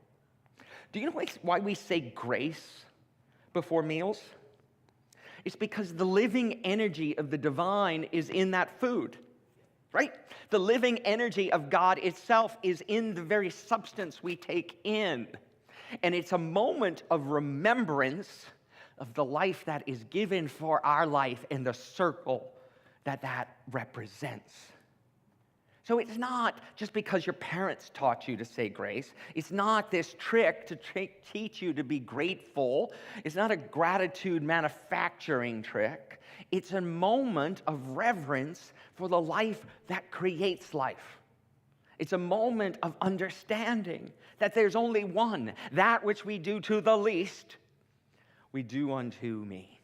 Do you know why we say grace before meals? It's because the living energy of the divine is in that food, right? The living energy of God itself is in the very substance we take in. And it's a moment of remembrance of the life that is given for our life and the circle that represents. So it's not just because your parents taught you to say grace. It's not this trick to teach you to be grateful. It's not a gratitude manufacturing trick. It's a moment of reverence for the life that creates life. It's a moment of understanding that there's only one. That which we do to the least, we do unto me.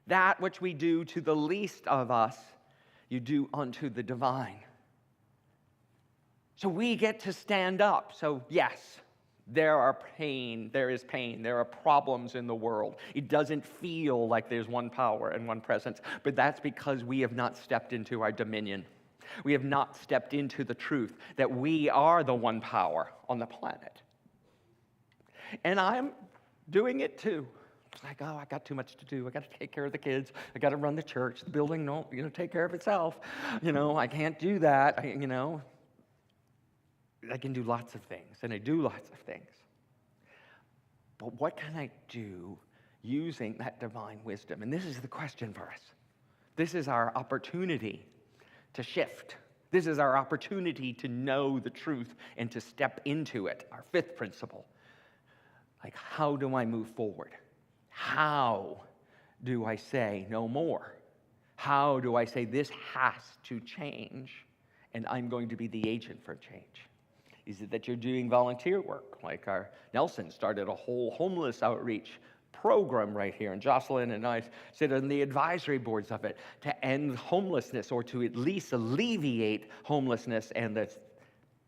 That which we do to the least of us, you do unto the divine. So we get to stand up. So yes, there is pain, there are problems in the world. It doesn't feel like there's one power and one presence, but that's because we have not stepped into our dominion. We have not stepped into the truth that we are the one power on the planet. And I'm doing it too. It's like, oh, I got too much to do. I got to take care of the kids. I got to run the church. The building don't, take care of itself. I can't do that. I can do lots of things, and I do lots of things. But what can I do using that divine wisdom? And this is the question for us. This is our opportunity to shift. This is our opportunity to know the truth and to step into it. Our fifth principle. Like, how do I move forward? How do I say no more? How do I say this has to change and I'm going to be the agent for change? Is it that you're doing volunteer work? Like our Nelson started a whole homeless outreach program right here, and Jocelyn and I sit on the advisory boards of it, to end homelessness, or to at least alleviate homelessness and the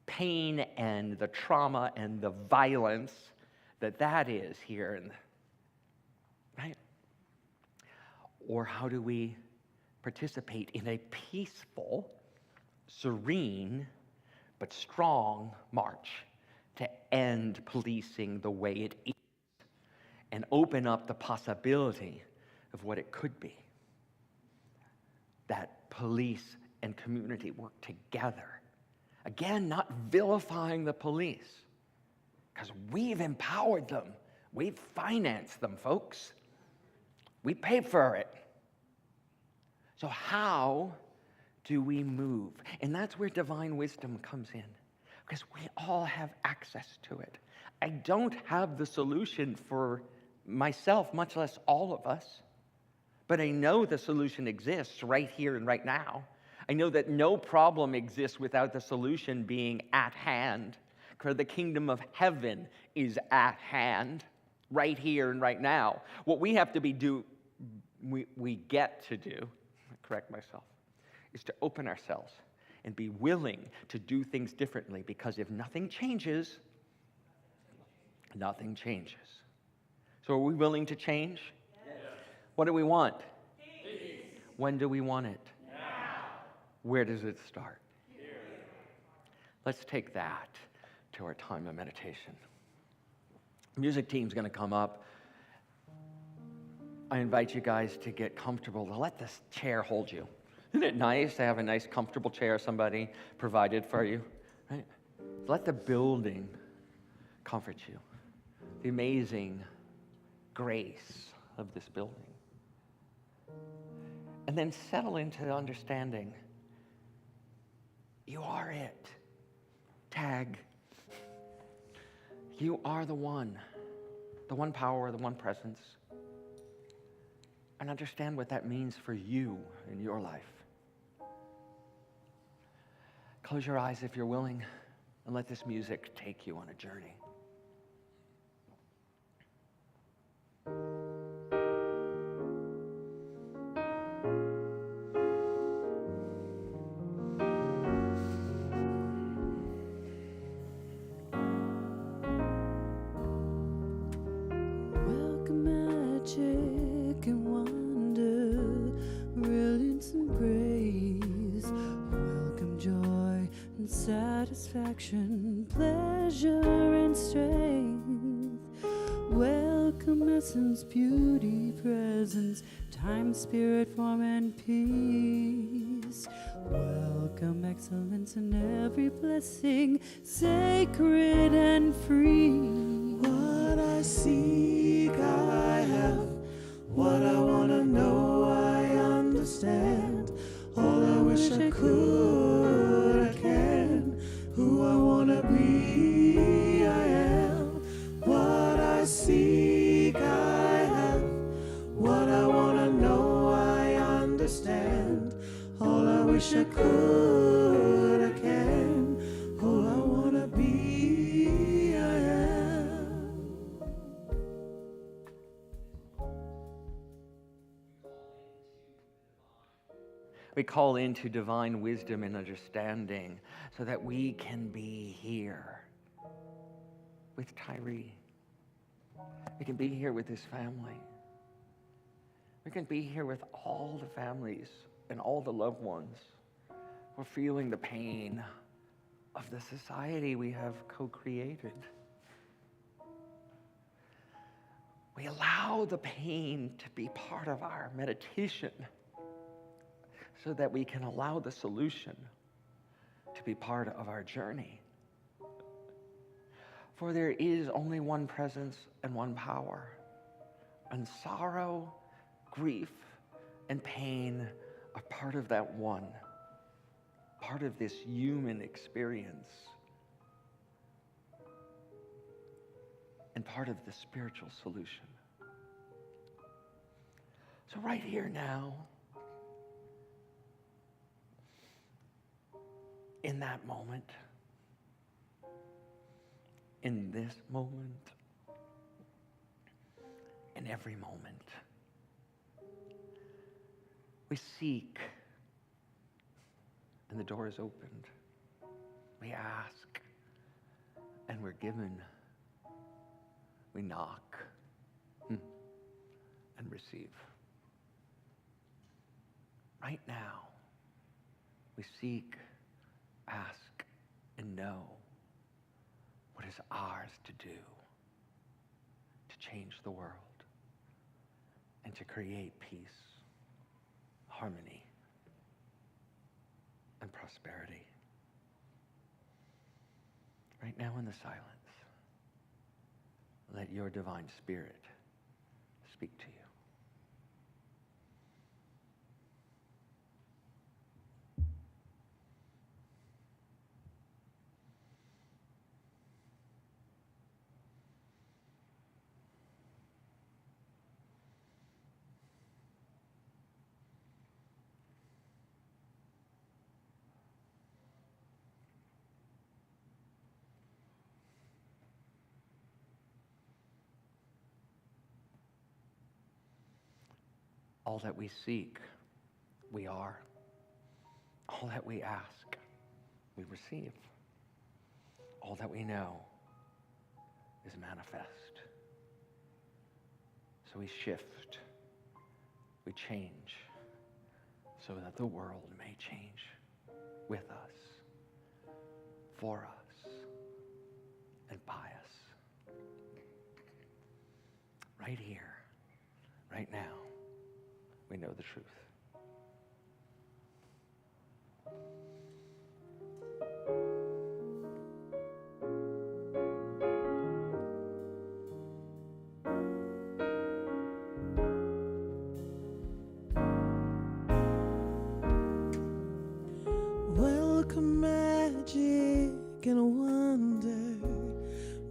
pain and the trauma and the violence that is here, right? Or how do we participate in a peaceful, serene, but strong march to end policing the way it is and open up the possibility of what it could be? That police and community work together. Again, not vilifying the police, because we've empowered them. We've financed them, folks. We pay for it. So how do we move? And that's where divine wisdom comes in, because we all have access to it. I don't have the solution for myself, much less all of us, but I know the solution exists right here and right now. I know that no problem exists without the solution being at hand, for the kingdom of heaven is at hand, right here and right now. What we have to we get to do, correct myself, is to open ourselves and be willing to do things differently, because if nothing changes, nothing changes. So are we willing to change? Yes. What do we want? Peace. When do we want it? Now. Where does it start? Here. Let's take that to our time of meditation. The music team's going to come up. I invite you guys to get comfortable, to let this chair hold you. Isn't it nice to have a nice, comfortable chair somebody provided for you? Right? Let the building comfort you. The amazing grace of this building. And then settle into the understanding. You are it. Tag. You are the one power, the one presence. And understand what that means for you in your life. Close your eyes if you're willing, and let this music take you on a journey. Welcome magic and wonder, brilliance and grace. Welcome joy and satisfaction, pleasure and strength. Welcome essence, beauty, presence, time, spirit, form, and peace. Welcome excellence in every blessing, sacred and free. What I seek, I have. What I want to know, I understand. All I wish I could, I can. Who I want to be, I am. What I seek, I have. What I want to know, I understand. All I wish I could, I can. Who I want to be, I am. We call into divine wisdom and understanding so that we can be here with Tyree. We can be here with his family. We can be here with all the families and all the loved ones. We're feeling the pain of the society we have co-created. We allow the pain to be part of our meditation so that we can allow the solution to be part of our journey. For there is only one presence and one power, and sorrow, grief, and pain are part of that one, part of this human experience, and part of the spiritual solution. So right here now, in that moment, in this moment, and every moment. We seek, and the door is opened. We ask, and we're given. We knock, and receive. Right now, we seek, ask, and know what is ours to do to change the world and to create peace, harmony, and prosperity. Right now in the silence, let your divine spirit speak to you. All that we seek, we are. All that we ask, we receive. All that we know is manifest. So we shift, we change, so that the world may change with us, for us, and by us. Right here, right now, we know the truth. Welcome magic and wonder,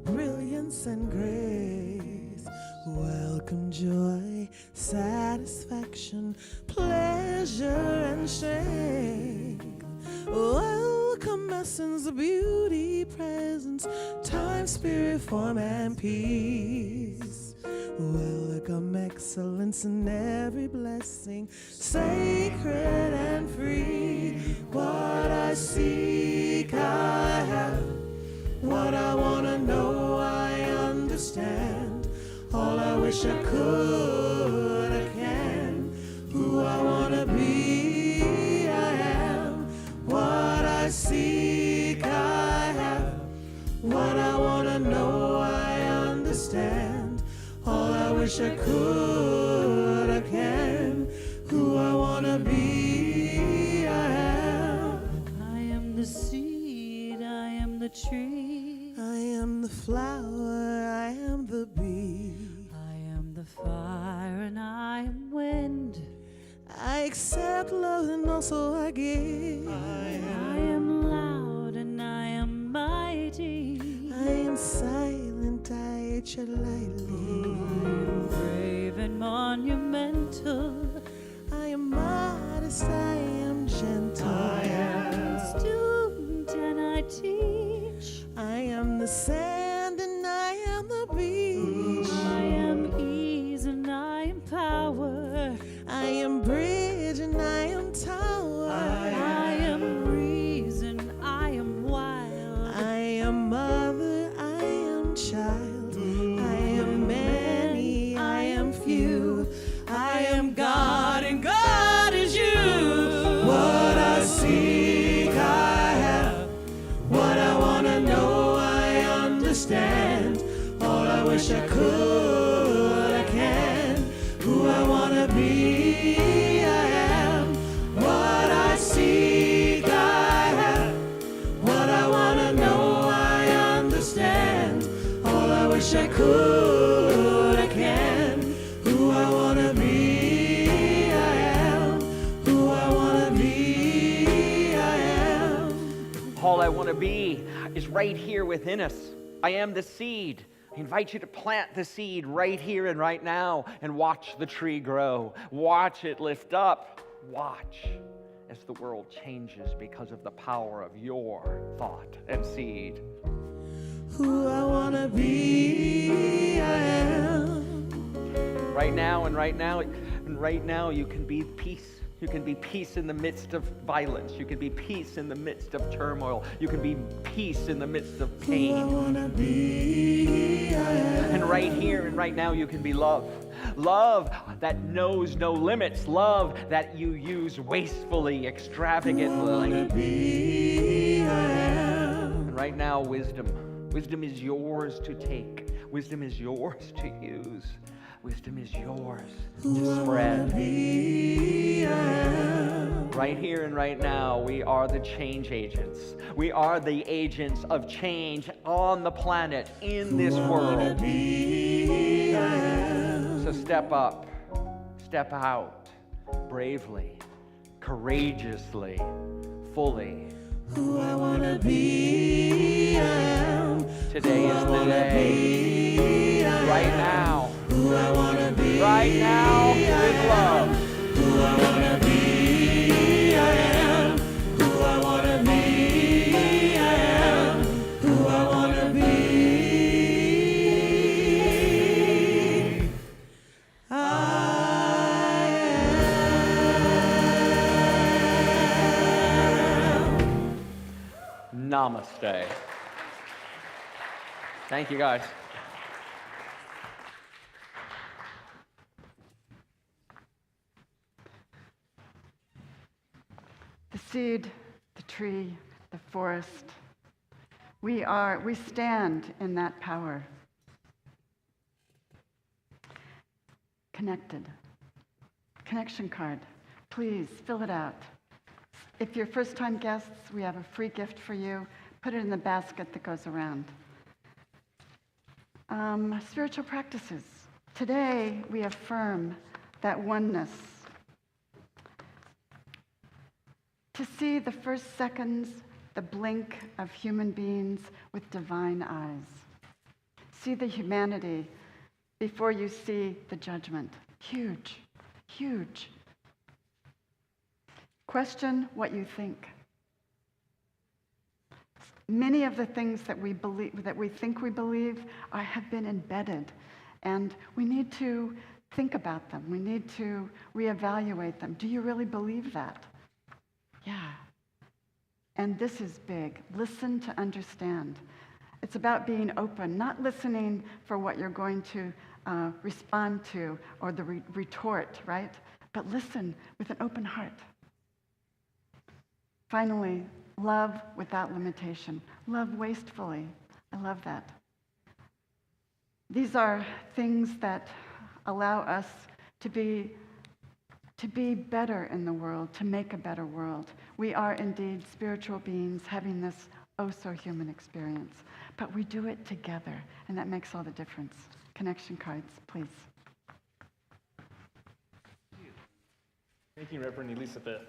brilliance and grace. Welcome joy, satisfaction, pleasure and strength. Welcome essence, beauty, presence, time, spirit, form, and peace. Welcome excellence in every blessing, sacred and free. What I seek, I have. What I want to know, I understand. All I wish I could, I can. Who I want to be, I am. What I seek, I have. What I want to know, I understand. All I wish I could, I can. Who I want to be, I am. I am the seed, I am the tree. I am the flower, I am the bee. I am the fire and I am wind. I accept love and also I give. I am loud and I am mighty. I am silent, I tread lightly. I am brave and monumental. I am modest, I am gentle. I am a student and I teach. I am the sand and I am the beach. I am ease and I am power. I am bridge and I am tower. I am reason, I am wild. I am mother, I am child. I am many, I am few. I am God and God is you. What I seek, I have. What I want to know, I understand. All I wish I could, I can. Who I want to be, I am. What I seek, I have. What I want to know, I understand. All I wish I could, I can. Who I want to be, I am. Who I want to be, I am. All I want to be is right here within us. I am the seed. I invite you to plant the seed right here and right now and watch the tree grow. Watch it lift up. Watch as the world changes because of the power of your thought and seed. Who I want to be, I am. right now, and right now, and right now you can be peace. You can be peace in the midst of violence. You can be peace in the midst of turmoil. You can be peace in the midst of pain. And right here and right now you can be love. Love that knows no limits. Love that you use wastefully, extravagantly. And right now, wisdom. Wisdom is yours to take. Wisdom is yours to use. Wisdom is yours to spread. Right here and right now, we are the change agents. We are the agents of change on the planet, in this world. So step up, step out, bravely, courageously, fully. Who I wanna be, I am. Today is the day. Right now. Who I wanna be, Right now, with love. who I wanna be, I am. Who I wanna be, I am. Who I wanna be, I am. Namaste. Thank you, guys. The seed, the tree, the forest. We stand in that power. Connected. Connection card. Please fill it out. If you're first-time guests, we have a free gift for you. Put it in the basket that goes around. Spiritual practices. Today, we affirm that oneness. To see the first seconds, the blink of human beings with divine eyes. See the humanity before you see the judgment. Huge, huge. Question what you think. Many of the things that we believe, that we think we believe, have been embedded, and we need to think about them. We need to reevaluate them. Do you really believe that? Yeah. And this is big. Listen to understand. It's about being open, not listening for what you're going to respond to or the retort, right? But listen with an open heart. Finally, love without limitation. Love wastefully. I love that. These are things that allow us to be better in the world, to make a better world. We are indeed spiritual beings having this oh-so-human experience. But we do it together, and that makes all the difference. Connection cards, please. Thank you, Reverend Elizabeth.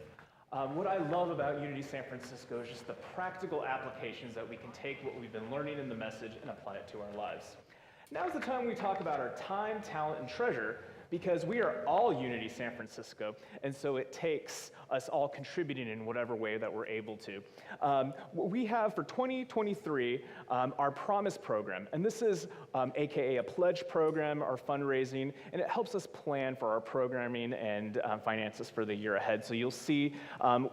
What I love about Unity San Francisco is just the practical applications that we can take what we've been learning in the message and apply it to our lives. Now's the time we talk about our time, talent, and treasure, because we are all Unity San Francisco, and so it takes us all contributing in whatever way that we're able to. What we have for 2023, our Promise program, and this is AKA a pledge program, our fundraising, and it helps us plan for our programming and finances for the year ahead. So you'll see,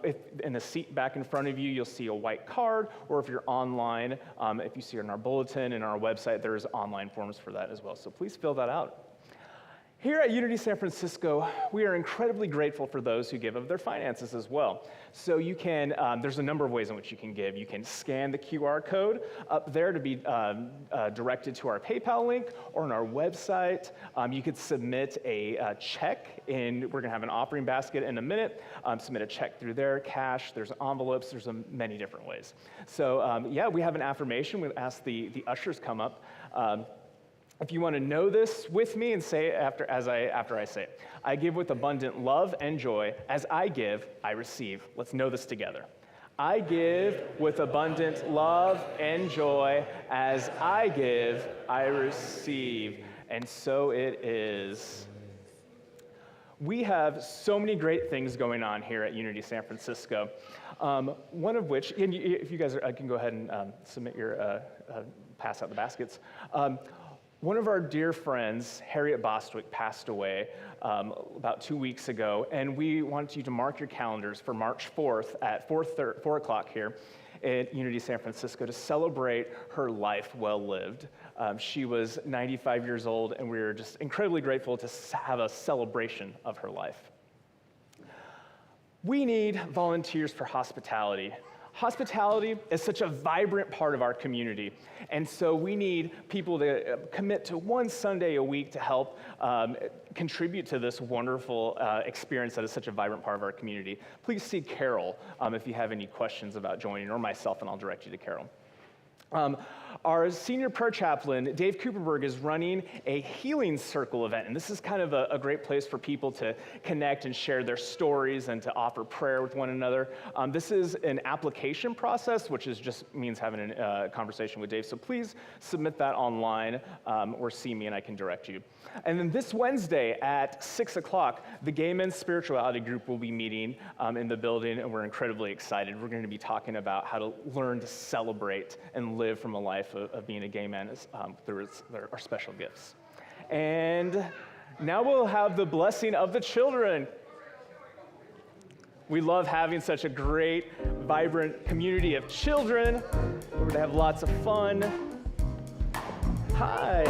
if in the seat back in front of you, you'll see a white card, or if you're online, if you see it on our bulletin and our website, there's online forms for that as well. So please fill that out. Here at Unity San Francisco, we are incredibly grateful for those who give of their finances as well. So you can, there's a number of ways in which you can give. You can scan the QR code up there to be directed to our PayPal link or on our website. You could submit a check we're gonna have an offering basket in a minute. Submit a check through there, cash, there's envelopes, there's many different ways. So yeah, we have an affirmation. We'll ask the ushers come up. If you want to know this with me and say it after I say it. I give with abundant love and joy. As I give, I receive. Let's know this together. I give with abundant love and joy. As I give, I receive. And so it is. We have so many great things going on here at Unity San Francisco. One of which, and if you guys can go ahead and submit your, pass out the baskets. One of our dear friends, Harriet Bostwick, passed away about 2 weeks ago, and we want you to mark your calendars for March 4th at 4 o'clock here at Unity San Francisco to celebrate her life well lived. She was 95 years old, and we're just incredibly grateful to have a celebration of her life. We need volunteers for hospitality. Hospitality is such a vibrant part of our community, and so we need people to commit to one Sunday a week to help contribute to this wonderful experience that is such a vibrant part of our community. Please see Carol if you have any questions about joining, or myself, and I'll direct you to Carol. Our senior prayer chaplain, Dave Cooperberg, is running a healing circle event, and this is kind of a great place for people to connect and share their stories and to offer prayer with one another. This is an application process, which just means having a conversation with Dave, so please submit that online or see me and I can direct you. And then this Wednesday at 6 o'clock, the Gay Men's Spirituality Group will be meeting in the building, and we're incredibly excited. We're going to be talking about how to learn to celebrate and live from a life of being a gay man through our special gifts. And now we'll have the blessing of the children. We love having such a great, vibrant community of children. We're going to have lots of fun. Hi.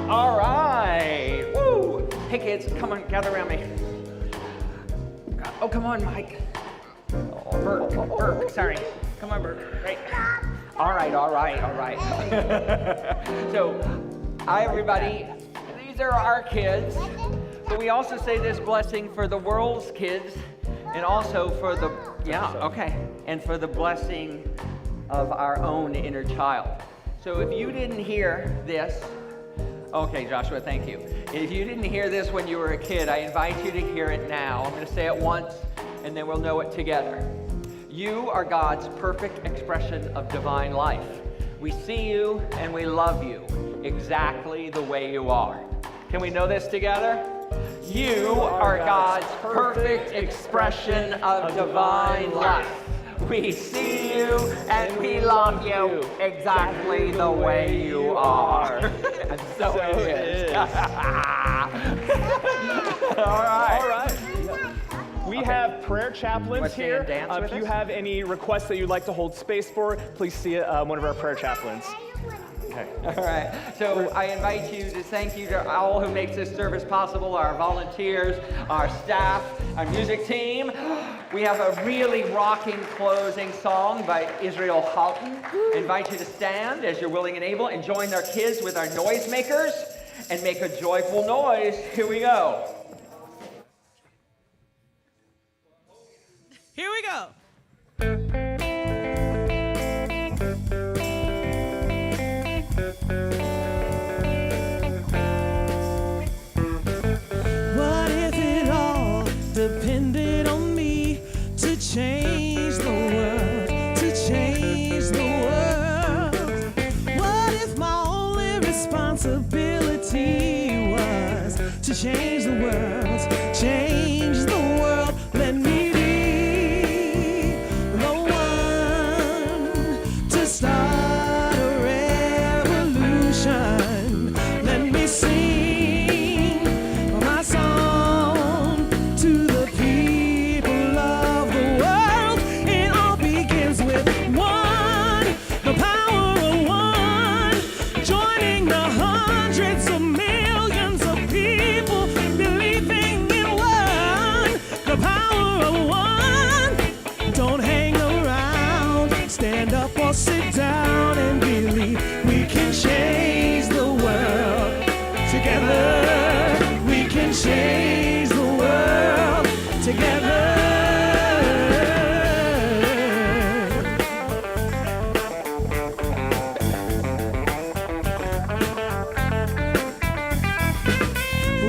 All right. Woo! Hey, kids, come on, gather around me. Oh, come on, Mike. Oh, Bert, sorry. Come on, Bert. Right. All right. So, hi, everybody. These are our kids. But we also say this blessing for the world's kids, and also for the, and for the blessing of our own inner child. So if you didn't hear this, okay, Joshua, thank you. If you didn't hear this when you were a kid, I invite you to hear it now. I'm going to say it once, and then we'll know it together. You are God's perfect expression of divine life. We see you and we love you exactly the way you are. Can we know this together? You are God's perfect expression of divine life. We see you and we love you exactly the way you are. And so it is. All right. We have prayer chaplains here. If you have any requests that you'd like to hold space for, please see one of our prayer chaplains. Okay. All right. So I invite you to thank you to all who makes this service possible, our volunteers, our staff, our music team. We have a really rocking closing song by Israel Houghton. I invite you to stand as you're willing and able and join our kids with our noisemakers and make a joyful noise. Here we go. Here we go. What if it all depended on me to change the world, to change the world? What if my only responsibility was to change the world, change the world? Let me be the one to start a revolution. Let me sing my song to the people of the world. It all begins with one, the power of one, joining the hundreds of millions of people believing in one, the power of one. Don't hang around, stand up or sit down and believe we can change the world together. We can change the world together.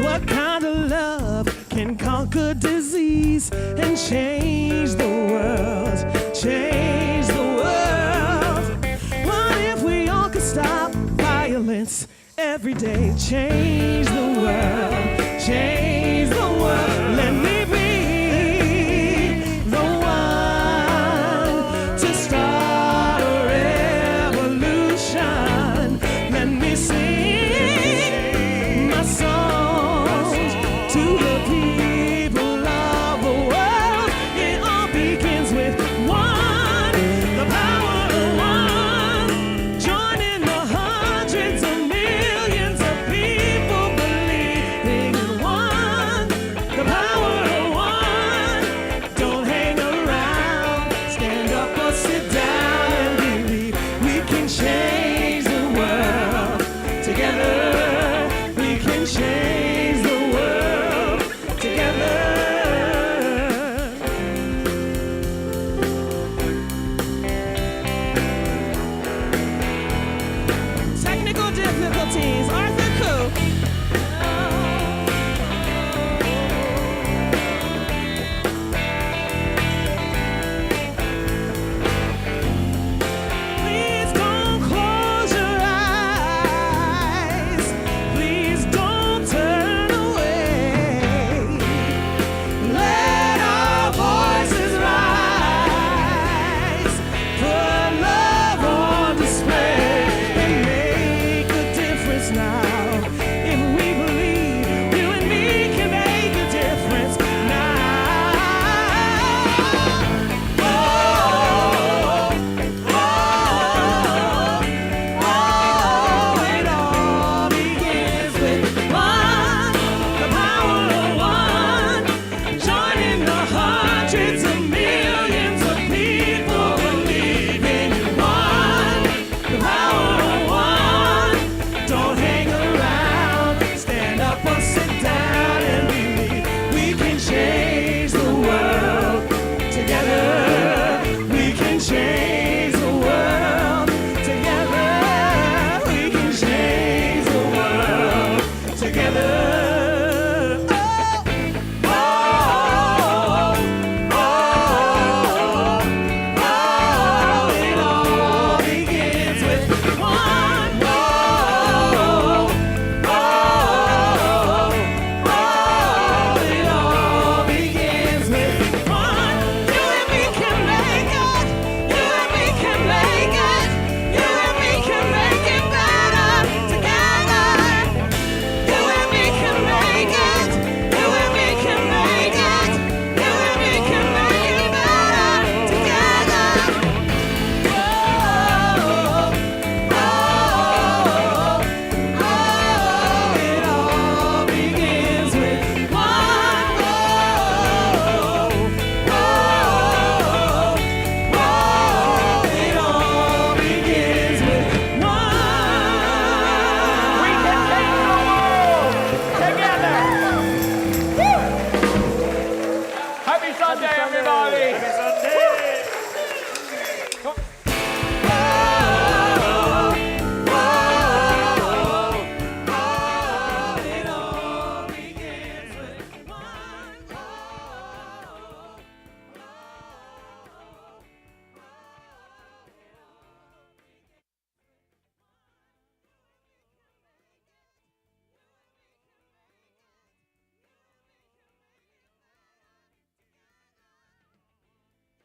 What kind of love can conquer disease and change the world? Change the world. What if we all could stop violence every day? Change the world. Change the world. Let me be the one to start a revolution. now.